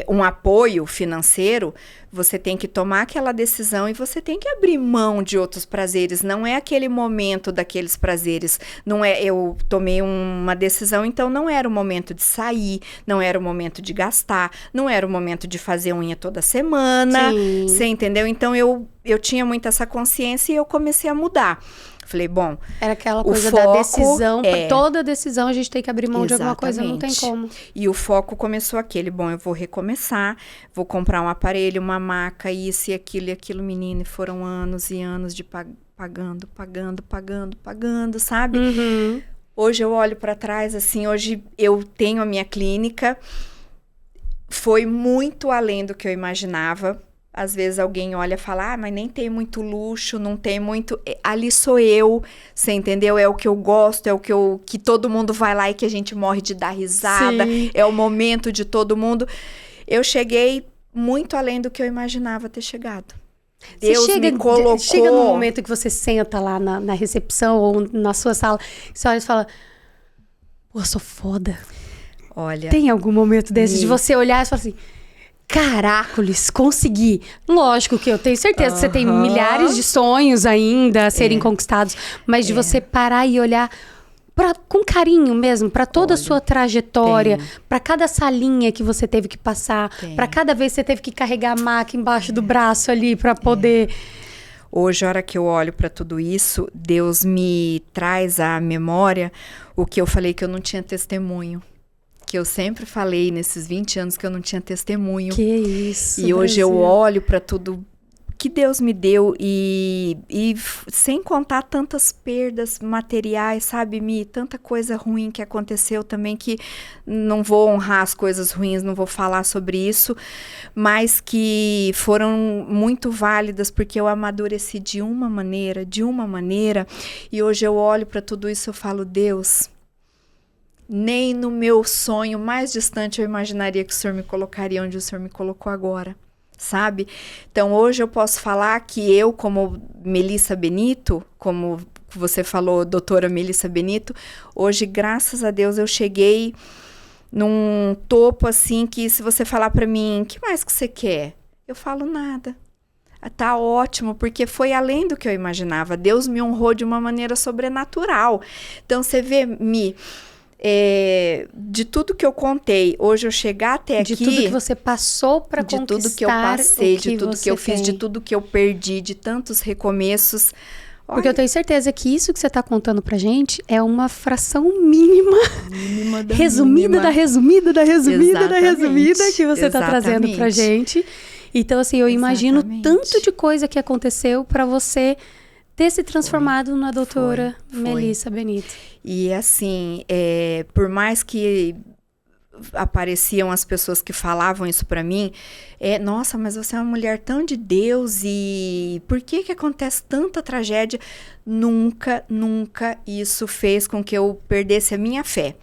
um apoio financeiro, você tem que tomar aquela decisão e você tem que abrir mão de outros prazeres. Não é aquele momento daqueles prazeres. Não é, eu tomei uma decisão, então não era o momento de sair, não era o momento de gastar, não era o momento de fazer unha toda semana. Você entendeu? Então eu tinha muito essa consciência e eu comecei a mudar. Falei, bom, era aquela coisa da decisão, toda decisão a gente tem que abrir mão de alguma coisa, não tem como. E o foco começou bom, eu vou recomeçar, vou comprar um aparelho, uma maca, isso e aquilo, menino, e foram anos e anos de pagando, sabe? Hoje eu olho para trás, assim, hoje eu tenho a minha clínica, foi muito além do que eu imaginava. Às vezes alguém olha e fala, mas nem tem muito luxo, não tem muito... Ali sou eu, você entendeu? É o que eu gosto, é o que todo mundo vai lá e que a gente morre de dar risada. Sim. É o momento de todo mundo. Eu cheguei muito além do que eu imaginava ter chegado. Deus me colocou... Chega no momento que você senta lá na recepção ou na sua sala, você olha e fala, pô, eu sou foda. Olha... Tem algum momento desse de você olhar e falar assim... Caracoles, consegui. Lógico que eu tenho certeza que você tem milhares de sonhos ainda a serem conquistados, mas de você parar e olhar com carinho mesmo, para toda a sua trajetória, para cada salinha que você teve que passar, para cada vez que você teve que carregar a maca embaixo do braço ali para poder... Hoje, a hora que eu olho para tudo isso, Deus me traz à memória o que eu falei que eu não tinha testemunho. Que eu sempre falei nesses 20 anos que eu não tinha testemunho. Que isso, E hoje eu olho para tudo que Deus me deu e sem contar tantas perdas materiais, sabe, Mi? Tanta coisa ruim que aconteceu também, que não vou honrar as coisas ruins, não vou falar sobre isso, mas que foram muito válidas porque eu amadureci de uma maneira, e hoje eu olho para tudo isso e eu falo, Deus, nem no meu sonho mais distante eu imaginaria que o Senhor me colocaria onde o Senhor me colocou agora, sabe? Então hoje eu posso falar que eu, como Melissa Benito, como você falou, doutora Melissa Benito, hoje, graças a Deus, eu cheguei num topo assim que se você falar para mim, o que mais que você quer? Eu falo nada. Tá ótimo, porque foi além do que eu imaginava. Deus me honrou de uma maneira sobrenatural. Então você vê, Mi, de tudo que eu contei, hoje eu chegar até aqui... De tudo que você passou para conquistar, de tudo que eu passei, de tudo que eu fiz, tem. de tudo que eu perdi, de tantos recomeços. Porque eu tenho certeza que isso que você está contando pra gente é uma fração mínima, resumida da resumida da resumida da resumida que você está trazendo pra gente. Então, assim, eu imagino tanto de coisa que aconteceu para você ter se transformado na doutora Melissa Benito. E assim, por mais que apareciam as pessoas que falavam isso para mim, nossa, mas você é uma mulher tão de Deus e por que acontece tanta tragédia? Nunca isso fez com que eu perdesse a minha fé.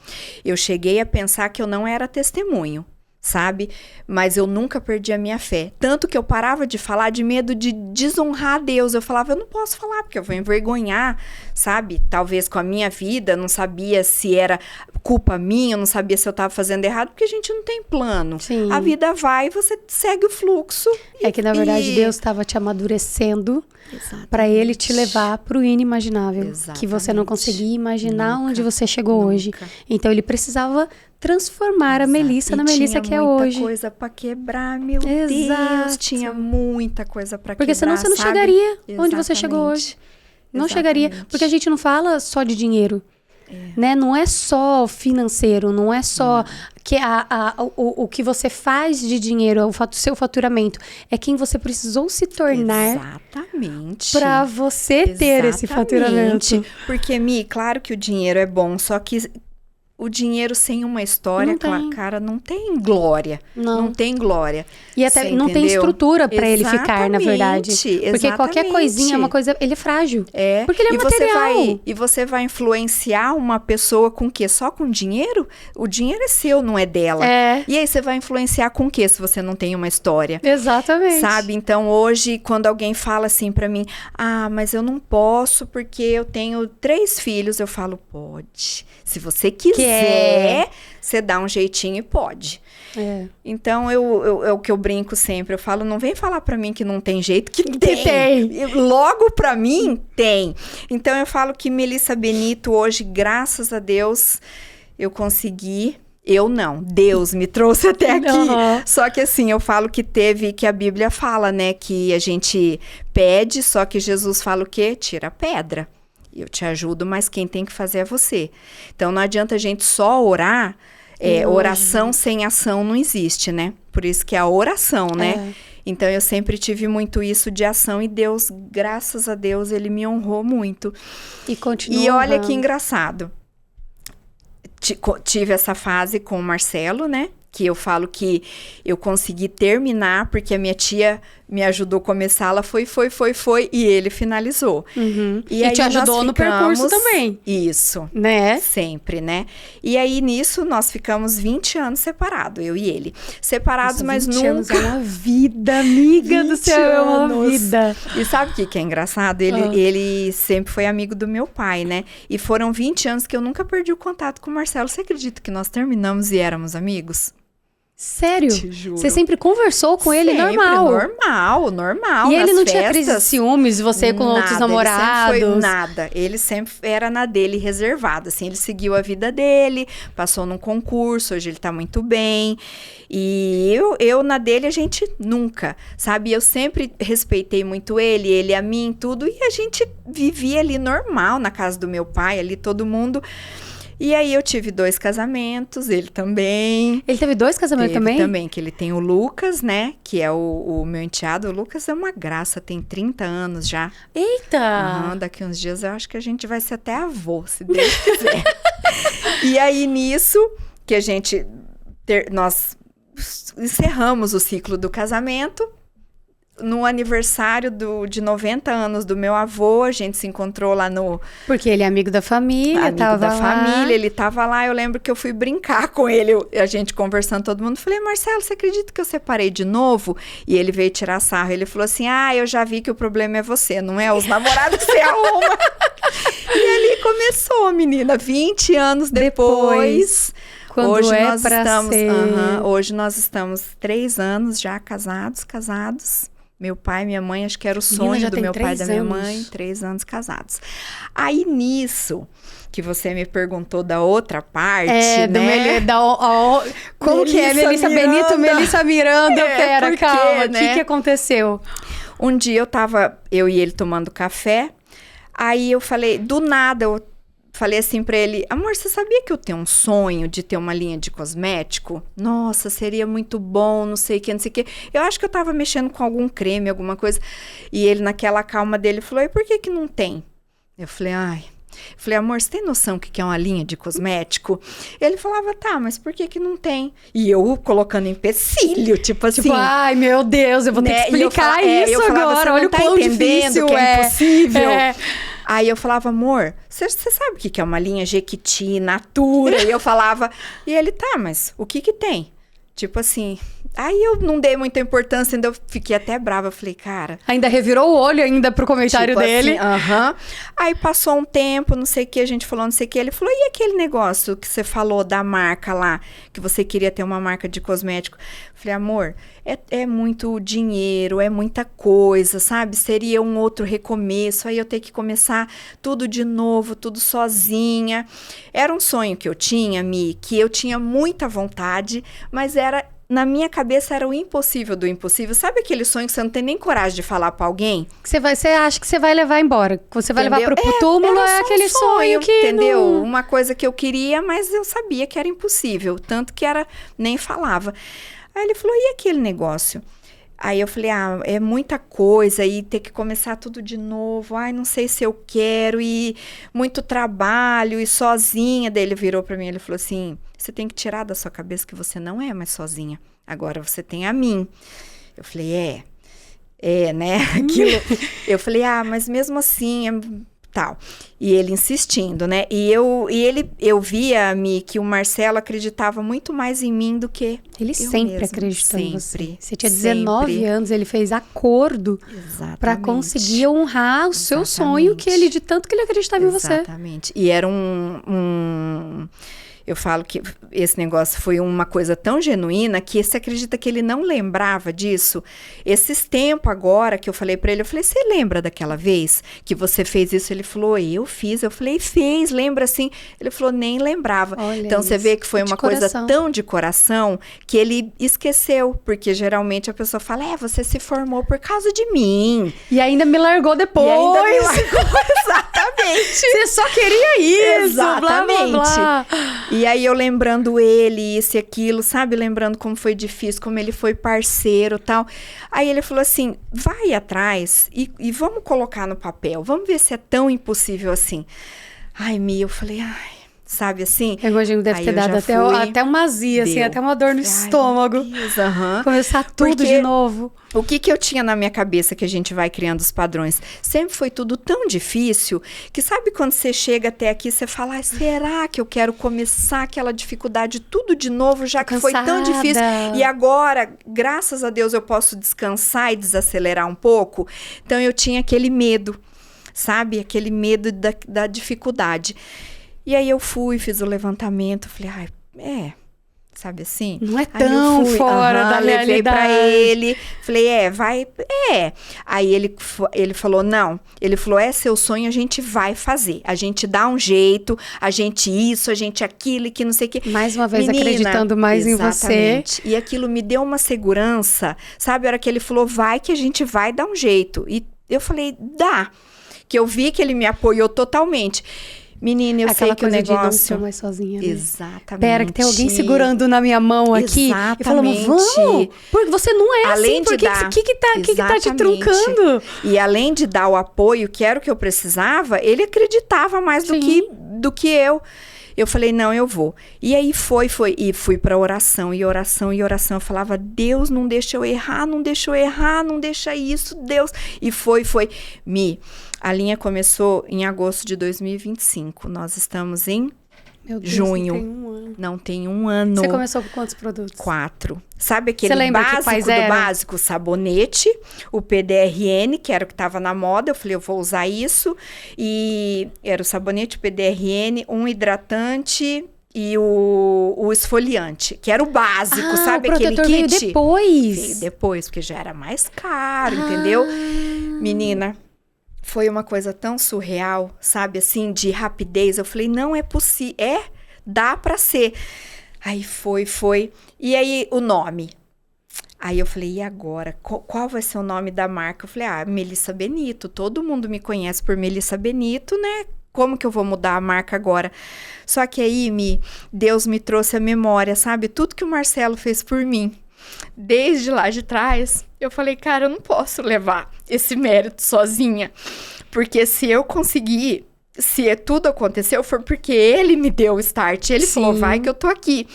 Eu cheguei a pensar que eu não era testemunho, sabe? Mas eu nunca perdi a minha fé. Tanto que eu parava de falar de medo de desonrar a Deus. Eu falava, eu não posso falar porque eu vou envergonhar, sabe? Talvez com a minha vida, não sabia se era culpa minha, eu não sabia se eu estava fazendo errado, porque a gente não tem plano. Sim. A vida vai e você segue o fluxo. Que na verdade Deus estava te amadurecendo para Ele te levar para o inimaginável. Exatamente. Que você não conseguia imaginar onde você chegou nunca. hoje. Então Ele precisava transformar a Melissa na Melissa que é hoje. Tinha muita coisa para quebrar, meu Deus. Tinha muita coisa para quebrar, porque senão você não chegaria onde você chegou hoje. Não chegaria, porque a gente não fala só de dinheiro. Né? Não é só financeiro, não é só que o que você faz de dinheiro, o seu faturamento, é quem você precisou se tornar para você ter esse faturamento. Porque, Mi, claro que o dinheiro é bom, só que o dinheiro sem uma história, cara, não tem glória. Não tem glória. E até não tem estrutura para ele ficar, na verdade. Porque qualquer coisinha é uma coisa... Ele é frágil. Porque ele é material. E você vai influenciar uma pessoa com o quê? Só com dinheiro? O dinheiro é seu, não é dela. E aí você vai influenciar com o quê se você não tem uma história? Exatamente. Sabe? Então hoje, quando alguém fala assim pra mim, mas eu não posso porque eu tenho 3 filhos, eu falo, pode. Se você quiser, você dá um jeitinho e pode. Então, é o que eu brinco sempre. Eu falo, não vem falar pra mim que não tem jeito, que tem. Logo pra mim, tem. Então, eu falo que Melissa Benito hoje, graças a Deus, eu consegui... Eu não, Deus me trouxe até aqui. Só que assim, eu falo que a Bíblia fala, né? Que a gente pede, só que Jesus fala o quê? Tira a pedra. Eu te ajudo, mas quem tem que fazer é você. Então, não adianta a gente só orar. Oração sem ação não existe, né? Por isso que é a oração, né? Então, eu sempre tive muito isso de ação e Deus, graças a Deus, Ele me honrou muito. E continua. E olha que engraçado. Tive essa fase com o Marcelo, né? Que eu falo que eu consegui terminar, porque a minha tia me ajudou a começar, ela foi, e ele finalizou. E aí te ajudou no percurso também. Isso. Né? Sempre, né? E aí, nisso, nós ficamos 20 anos separados, eu e ele. Separados, mas nunca... 20 anos é uma vida, amiga do céu, é uma vida. E sabe o que é engraçado? Ele sempre foi amigo do meu pai, né? E foram 20 anos que eu nunca perdi o contato com o Marcelo. Você acredita que nós terminamos e éramos amigos? Sério? Te juro. Você sempre conversou com ele normal? Normal. E ele não tinha crise de ciúmes, você com outros namorados? Ele sempre foi nada. Ele sempre era na dele, reservado. Assim, ele seguiu a vida dele, passou num concurso, hoje ele tá muito bem. E eu na dele, a gente nunca, sabe? Eu sempre respeitei muito ele a mim, tudo. E a gente vivia ali normal, na casa do meu pai, ali todo mundo... E aí eu tive 2 casamentos, ele também. Ele teve 2 casamentos também? Também, que ele tem o Lucas, né? Que é o meu enteado. O Lucas é uma graça, tem 30 anos já. Eita! Daqui uns dias eu acho que a gente vai ser até avô, se Deus quiser. E aí, nisso, que nós encerramos o ciclo do casamento. No aniversário de 90 anos do meu avô, a gente se encontrou lá no... Porque ele é amigo da família, família, ele tava lá. Eu lembro que eu fui brincar com ele, a gente conversando, todo mundo. Falei, Marcelo, você acredita que eu separei de novo? E ele veio tirar sarro. Ele falou assim, eu já vi que o problema é você, não é os namorados que você arruma. E ali começou, menina, 20 anos depois. Quando hoje é nós pra estamos, ser... hoje nós estamos 3 anos já casados. Meu pai e minha mãe, acho que era o sonho do meu pai e da minha mãe, 3 anos casados. Aí nisso, que você me perguntou da outra parte, né? Como que é? Melissa Benito, Melissa Miranda. Pera, calma, né? O que aconteceu? Um dia eu e ele tomando café, aí eu falei, do nada, eu falei assim pra ele, amor, você sabia que eu tenho um sonho de ter uma linha de cosmético? Nossa, seria muito bom, não sei o que, não sei o que. Eu acho que eu tava mexendo com algum creme, alguma coisa. E ele, naquela calma dele, falou, e por que não tem? Eu falei, amor, você tem noção que é uma linha de cosmético? Ele falava, tá, mas por que não tem? E eu colocando empecilho, tipo assim. Ai, meu Deus, eu vou ter que explicar isso agora. Olha o quão difícil que é impossível. Aí eu falava, amor, você sabe o que é uma linha Jequiti, Natura? E eu falava, e ele, tá, mas o que tem? Tipo assim, aí eu não dei muita importância, ainda eu fiquei até brava, eu falei, cara... Ainda revirou o olho ainda pro comentário dele. Assim, Aí passou um tempo, não sei o que, a gente falou não sei o que, ele falou, e aquele negócio que você falou da marca lá, que você queria ter uma marca de cosmético? Eu falei, amor, é muito dinheiro, é muita coisa, sabe? Seria um outro recomeço, aí eu ter que começar tudo de novo, tudo sozinha. Era um sonho que eu tinha, Mi, que eu tinha muita vontade, mas na minha cabeça era o impossível do impossível. Sabe aquele sonho que você não tem nem coragem de falar pra alguém? Você acha que você vai levar embora. Você vai levar pro túmulo, é aquele sonho que... Entendeu? Uma coisa que eu queria, mas eu sabia que era impossível. Tanto que nem falava. Aí ele falou, e aquele negócio? Aí eu falei, é muita coisa e ter que começar tudo de novo. Não sei se eu quero e muito trabalho e sozinha. Daí ele virou pra mim e ele falou assim, você tem que tirar da sua cabeça que você não é mais sozinha. Agora você tem a mim. Eu falei, né? Aquilo. Eu falei, mas mesmo assim... Tal. E ele insistindo, né? E eu via, Mi, que o Marcelo acreditava muito mais em mim do que ele sempre acreditou em você. Você tinha 19 sempre. Anos, ele fez acordo para conseguir honrar o seu sonho, de tanto que ele acreditava em você. Exatamente. E era eu falo que esse negócio foi uma coisa tão genuína que você acredita que ele não lembrava disso? Esses tempos agora que eu falei pra ele, eu falei, você lembra daquela vez que você fez isso? Ele falou, eu fiz. Eu falei, fez, lembra assim? Ele falou, nem lembrava. Olha então isso. Você vê que foi uma coisa tão de coração que ele esqueceu, porque geralmente a pessoa fala, você se formou por causa de mim. E ainda me largou depois. Exatamente. Você só queria isso. Exatamente. Blá, blá, blá. E aí eu lembrando ele, isso e aquilo, sabe? Lembrando como foi difícil, como ele foi parceiro e tal. Aí ele falou assim, vai atrás e vamos colocar no papel. Vamos ver se é tão impossível assim. Ai, Mi, eu falei, sabe assim? Eu imagino que deve ter dado até uma azia, assim, até uma dor no estômago. Deus, Começar tudo de novo. O que eu tinha na minha cabeça que a gente vai criando os padrões? Sempre foi tudo tão difícil que sabe quando você chega até aqui, você fala, será que eu quero começar aquela dificuldade tudo de novo, já que foi tão difícil? E agora, graças a Deus, eu posso descansar e desacelerar um pouco. Então eu tinha aquele medo, sabe? Aquele medo da dificuldade. E aí eu fiz o levantamento, falei, sabe assim? Não é tão fora da realidade. Levei pra ele, falei, Aí ele falou, não. Ele falou, é seu sonho, a gente vai fazer. A gente dá um jeito, a gente isso, a gente aquilo, e que não sei o que. Mais uma vez, menina, acreditando mais exatamente. em você. E aquilo me deu uma segurança, sabe? A hora que ele falou, vai que a gente vai dar um jeito. E eu falei, dá. Que eu vi que ele me apoiou totalmente. Menina, eu Aquela sei que o coisa de não negócio... estou mais sozinha, né? Exatamente. Pera, que tem alguém segurando na minha mão aqui. Exatamente. E falando, vamos! Porque você não é Além assim, de por que dar... que tá te Exatamente. truncando? E além de dar o apoio, que era o que eu precisava, ele acreditava mais do que eu. Eu falei, não, eu vou. E aí e fui pra oração, e oração. Eu falava, Deus, não deixa eu errar, não deixa isso, Deus. E foi. A linha começou em agosto de 2025. Nós estamos em Meu Deus, junho. não tem um ano. Não tem um ano. Você começou com quantos produtos? 4. Sabe aquele lembra que básico quais do eram? básico? Sabonete, o PDRN, que era o que estava na moda. Eu falei, eu vou usar isso. E era o sabonete, o PDRN, um hidratante e o esfoliante, que era o básico, sabe? O Aquele protetor kit. veio depois. Veio depois, porque já era mais caro, entendeu? Menina, foi uma coisa tão surreal, sabe? Assim, de rapidez. Eu falei, não é possível. Dá pra ser. Aí foi. E aí, o nome? Aí eu falei, e agora? Qual vai ser o nome da marca? Eu falei, Melissa Benito. Todo mundo me conhece por Melissa Benito, né? Como que eu vou mudar a marca agora? Só que aí, Deus me trouxe a memória, sabe? Tudo que o Marcelo fez por mim. Desde lá de trás, eu falei, cara, eu não posso levar esse mérito sozinha. Porque se eu conseguir... Se tudo aconteceu, foi porque ele me deu o start. Ele falou, vai que eu tô aqui.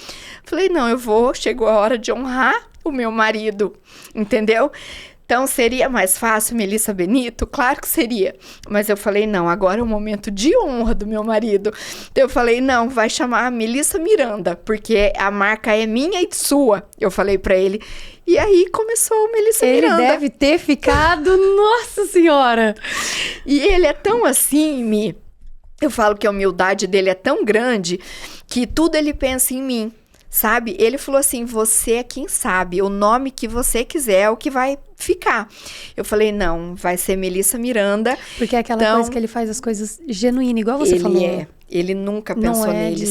Falei, não, eu vou. Chegou a hora de honrar o meu marido, entendeu? Então, seria mais fácil, Melissa Benito? Claro que seria. Mas eu falei, não, agora é o momento de honra do meu marido. Então, eu falei, não, vai chamar a Melissa Miranda, porque a marca é minha e sua. Eu falei pra ele. E aí, começou o Melissa Miranda. Ele deve ter ficado, nossa senhora! E ele é tão assim, eu falo que a humildade dele é tão grande que tudo ele pensa em mim, sabe? Ele falou assim, você é quem sabe, o nome que você quiser é o que vai ficar. Eu falei, não, vai ser Melissa Miranda. Porque é aquela coisa que ele faz as coisas genuínas, igual você falou. Ele nunca pensou nele,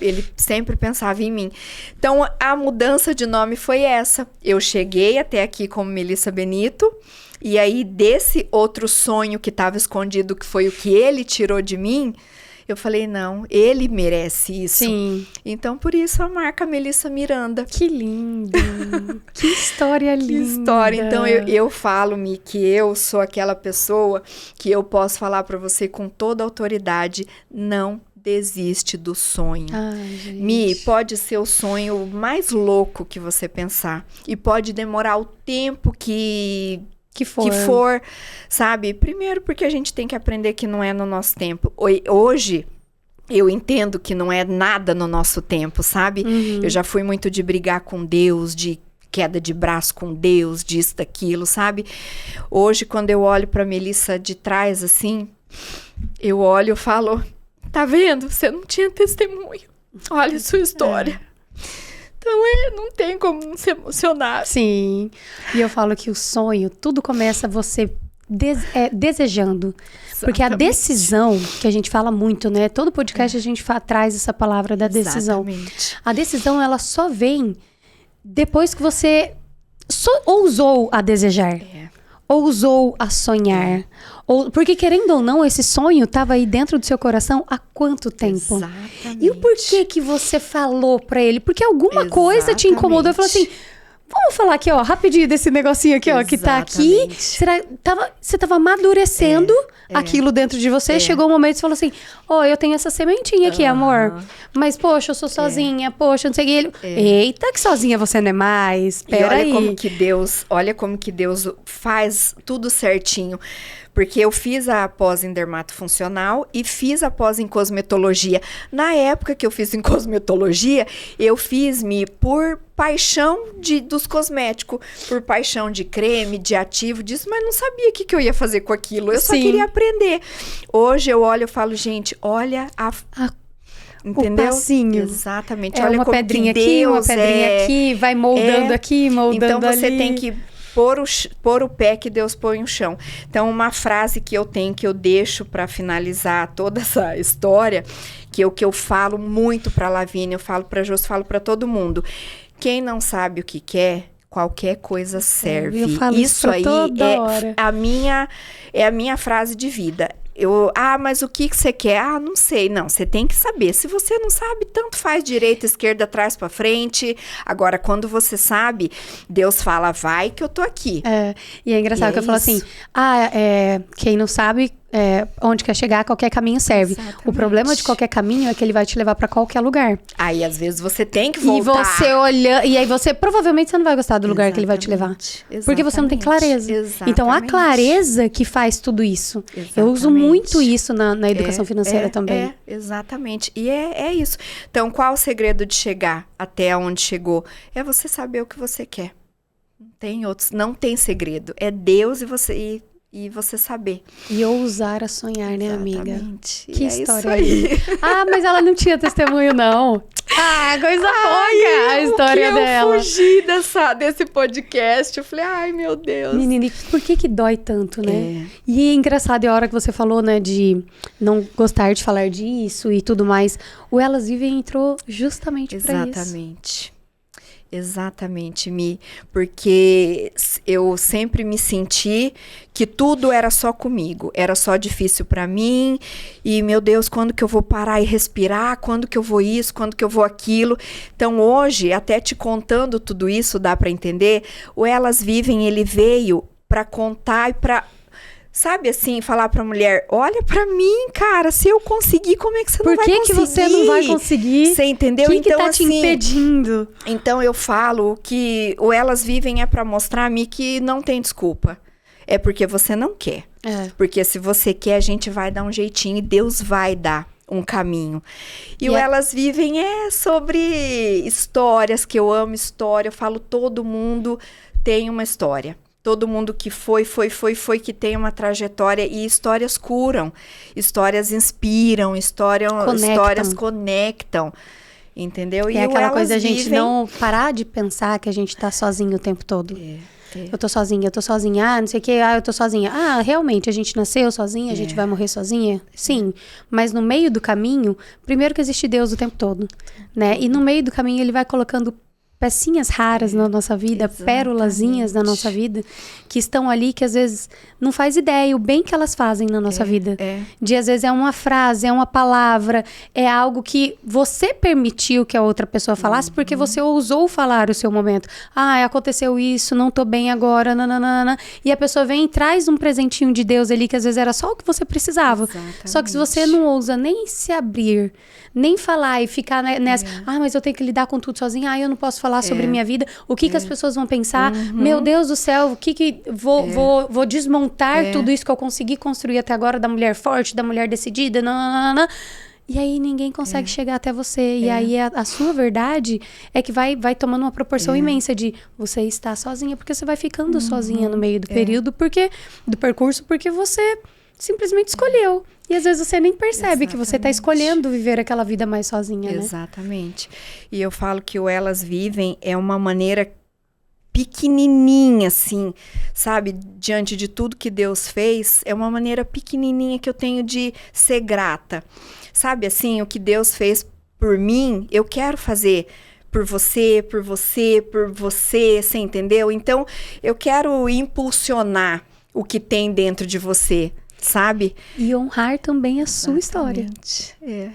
ele sempre pensava em mim. Então, a mudança de nome foi essa. Eu cheguei até aqui como Melissa Benito, e aí desse outro sonho que estava escondido, que foi o que ele tirou de mim, eu falei, não, ele merece isso. Sim. Então, por isso a marca Melissa Miranda. Que lindo! Que história linda! Que história! Então, eu falo, que eu sou aquela pessoa que eu posso falar para você com toda a autoridade, não desiste do sonho. Ai, gente. Pode ser o sonho mais louco que você pensar. E pode demorar o tempo que for, sabe? Primeiro porque a gente tem que aprender que não é no nosso tempo. Hoje, eu entendo que não é nada no nosso tempo, sabe? Uhum. Eu já fui muito de brigar com Deus, de queda de braço com Deus, disso, daquilo, sabe? Hoje, quando eu olho pra Melissa de trás, assim, eu olho e falo, tá vendo? Você não tinha testemunho. Olha a sua história. Então, não tem como não se emocionar. Sim. E eu falo que o sonho, tudo começa você desejando. Exatamente. Porque a decisão, que a gente fala muito, né? Todo podcast a gente traz essa palavra da decisão. Exatamente. A decisão, ela só vem depois que você ousou a desejar. Ousou a sonhar. Porque, querendo ou não, esse sonho estava aí dentro do seu coração há quanto tempo? Exatamente. E o porquê que você falou pra ele? Porque alguma coisa te incomodou e falou assim, vamos falar aqui, ó, rapidinho desse negocinho aqui, ó, que tá aqui. Você tava amadurecendo aquilo dentro de você, chegou um momento e você falou assim, eu tenho essa sementinha aqui, amor. Mas, poxa, eu sou sozinha, poxa, não sei o que. Ele, eita, que sozinha você não é mais, peraí. Olha como que Deus faz tudo certinho. Porque eu fiz a pós em dermatofuncional e fiz a pós em cosmetologia. Na época que eu fiz em cosmetologia, eu fiz por paixão dos cosméticos, por paixão de creme, de ativo, disso, mas não sabia o que eu ia fazer com aquilo. Eu só queria aprender. Hoje eu olho e falo, gente, olha entendeu? O passinho. Exatamente. Olha uma como pedrinha que aqui, Deus uma pedrinha aqui, vai moldando aqui, moldando então, você ali. tem que pôr o pé que Deus põe no chão. Então, uma frase que eu tenho, que eu deixo para finalizar toda essa história, que eu falo muito para Lavínia, eu falo para Jô, falo para todo mundo. Quem não sabe o que quer, qualquer coisa serve. Eu falo isso aí é a minha frase de vida. Mas o que você quer? Não sei. Não, você tem que saber. Se você não sabe, tanto faz direita, esquerda, trás pra frente. Agora, quando você sabe, Deus fala, vai que eu tô aqui. E é engraçado que eu falo assim, quem não sabe onde quer chegar, qualquer caminho serve. Exatamente. O problema de qualquer caminho é que ele vai te levar pra qualquer lugar. Aí, às vezes, você tem que voltar. E você olhando, e aí provavelmente você não vai gostar do lugar que ele vai te levar. Porque você não tem clareza. Exatamente. Então, a clareza que faz tudo isso. Exatamente. Eu uso muito isso na educação financeira também. Exatamente. E é isso. Então, qual o segredo de chegar até onde chegou? É você saber o que você quer. Não tem segredo. É Deus e você saber. E ousar a sonhar, né, amiga? Exatamente. Que história aí. Mas ela não tinha testemunho, não. Coisa pouca a história dela. Eu fugi desse podcast. Eu falei, meu Deus. Menina, por que dói tanto, né? E é engraçado, a hora que você falou, né, de não gostar de falar disso e tudo mais. O Elas Vivem entrou justamente pra isso. Exatamente, Mi, porque eu sempre me senti que tudo era só comigo, era só difícil pra mim, e meu Deus, quando que eu vou parar e respirar, quando que eu vou isso, quando que eu vou aquilo. Então hoje, até te contando tudo isso, dá pra entender, o Elas Vivem, ele veio pra contar e pra... Sabe assim, falar pra mulher, olha pra mim, cara, se eu conseguir, como é que você não vai conseguir? Por que você não vai conseguir? Você entendeu? O que tá te impedindo? Então eu falo que o Elas Vivem é pra mostrar a mim que não tem desculpa. É porque você não quer. Porque se você quer, a gente vai dar um jeitinho e Deus vai dar um caminho. E o Elas Vivem é sobre histórias, que eu amo história. Eu falo, todo mundo tem uma história. Todo mundo que foi, que tem uma trajetória, e histórias curam, histórias inspiram, histórias conectam, entendeu? É aquela coisa da gente não parar de pensar que a gente tá sozinho o tempo todo. Eu tô sozinha, não sei o que, eu tô sozinha. Realmente, a gente nasceu sozinha, a gente vai morrer sozinha? Sim, mas no meio do caminho, primeiro que existe Deus o tempo todo, né? E no meio do caminho ele vai colocando pecinhas raras na nossa vida, pérolazinhas na nossa vida, que estão ali, que às vezes não faz ideia o bem que elas fazem na nossa vida. De às vezes é uma frase, é uma palavra, é algo que você permitiu que a outra pessoa falasse, porque você ousou falar o seu momento. Aconteceu isso, não tô bem agora, nananana. E a pessoa vem e traz um presentinho de Deus ali, que às vezes era só o que você precisava. Exatamente. Só que se você não ousa nem se abrir, nem falar e ficar nessa, mas eu tenho que lidar com tudo sozinha, eu não posso falar sobre minha vida, o que as pessoas vão pensar, meu Deus do céu, o que vou desmontar tudo isso que eu consegui construir até agora, da mulher forte, da mulher decidida, nananana. E aí ninguém consegue chegar até você. E aí a sua verdade é que vai tomando uma proporção imensa de você estar sozinha, porque você vai ficando sozinha no meio do período, do percurso, porque você simplesmente escolheu. E às vezes você nem percebe que você está escolhendo viver aquela vida mais sozinha, né? Exatamente. E eu falo que o Elas Vivem é uma maneira pequenininha, assim, sabe? Diante de tudo que Deus fez, é uma maneira pequenininha que eu tenho de ser grata. Sabe, assim, o que Deus fez por mim, eu quero fazer por você, você entendeu? Então, eu quero impulsionar o que tem dentro de você, sabe? E honrar também a sua história.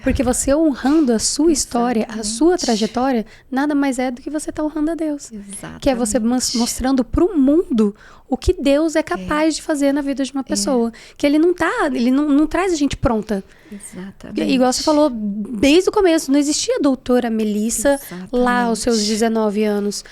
Porque você honrando a sua história, a sua trajetória, nada mais é do que você tá honrando a Deus. Exatamente. Que é você mostrando pro mundo o que Deus é capaz de fazer na vida de uma pessoa. Que ele não traz a gente pronta. Exatamente. Igual você falou, desde o começo, não existia a doutora Melissa lá aos seus 19 anos.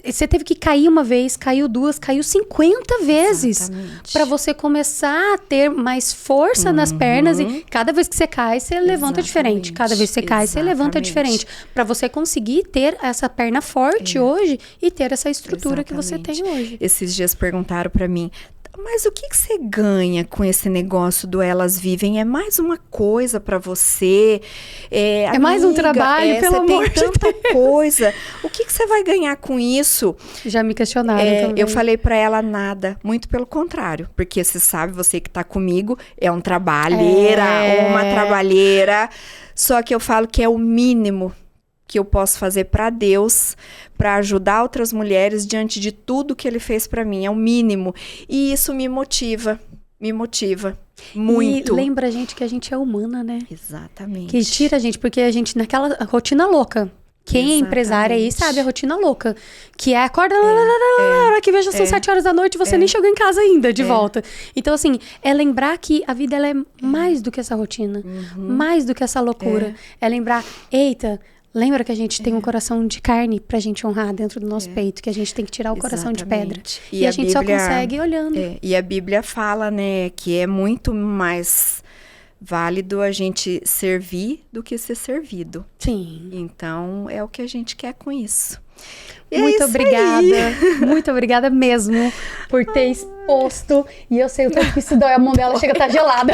Você teve que cair uma vez, caiu duas, caiu 50 vezes para você começar a ter mais força nas pernas, e cada vez que você cai, você levanta diferente. Cada vez que você cai, você levanta diferente. Para você conseguir ter essa perna forte hoje e ter essa estrutura que você tem hoje. Esses dias perguntaram para mim, mas o que você ganha com esse negócio do Elas Vivem? É mais uma coisa pra você? Amiga, mais um trabalho, pelo amor de Deus. Tem tanta coisa. O que você vai ganhar com isso? Já me questionaram também. Eu falei pra ela nada. Muito pelo contrário. Porque você sabe, você que tá comigo, é um trabalheira, uma trabalheira. Só que eu falo que é o mínimo que eu posso fazer para Deus, para ajudar outras mulheres diante de tudo que Ele fez para mim. É o mínimo. E isso me motiva. me motiva muito. E lembra a gente que a gente é humana, né? Exatamente. Que tira a gente, porque a gente naquela rotina louca. Quem é empresária aí sabe a rotina louca. Que é acorda, que veja são 7 horas da noite e você nem chegou em casa ainda, de volta. Então, assim, é lembrar que a vida ela é mais do que essa rotina. Mais do que essa loucura. É lembrar, eita, lembra que a gente tem um coração de carne pra gente honrar dentro do nosso peito, que a gente tem que tirar o coração de pedra. E a gente Bíblia, só consegue olhando. E a Bíblia fala, né, que é muito mais válido a gente servir do que ser servido. Sim. Então, é o que a gente quer com isso. E muito é isso obrigada. aí. Muito obrigada mesmo por ter exposto. E eu sei o tanto que isso dói. A mão dela chega a estar gelada.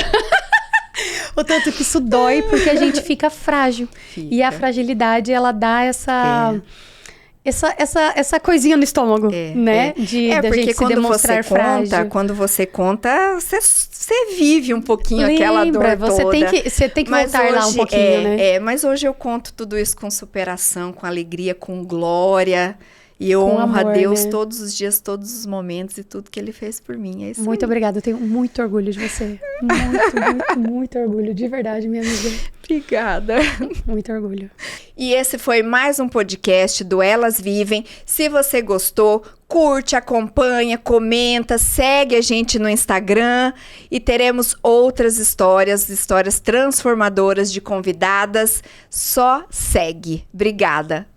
O tanto que isso dói, porque a gente fica frágil. E a fragilidade, ela dá essa coisinha no estômago, né? Da gente se demonstrar frágil. Quando você conta, você vive um pouquinho aquela dor você toda. Você tem que voltar hoje, lá um pouquinho, né? Mas hoje eu conto tudo isso com superação, com alegria, com glória. E eu honro amor, a Deus, né? todos os dias, todos os momentos e tudo que Ele fez por mim. É isso muito aí. obrigada, eu tenho muito orgulho de você. Muito orgulho, de verdade, minha amiga. Obrigada. Muito orgulho. E esse foi mais um podcast do Elas Vivem. Se você gostou, curte, acompanha, comenta, segue a gente no Instagram e teremos outras histórias transformadoras de convidadas. Só segue. Obrigada.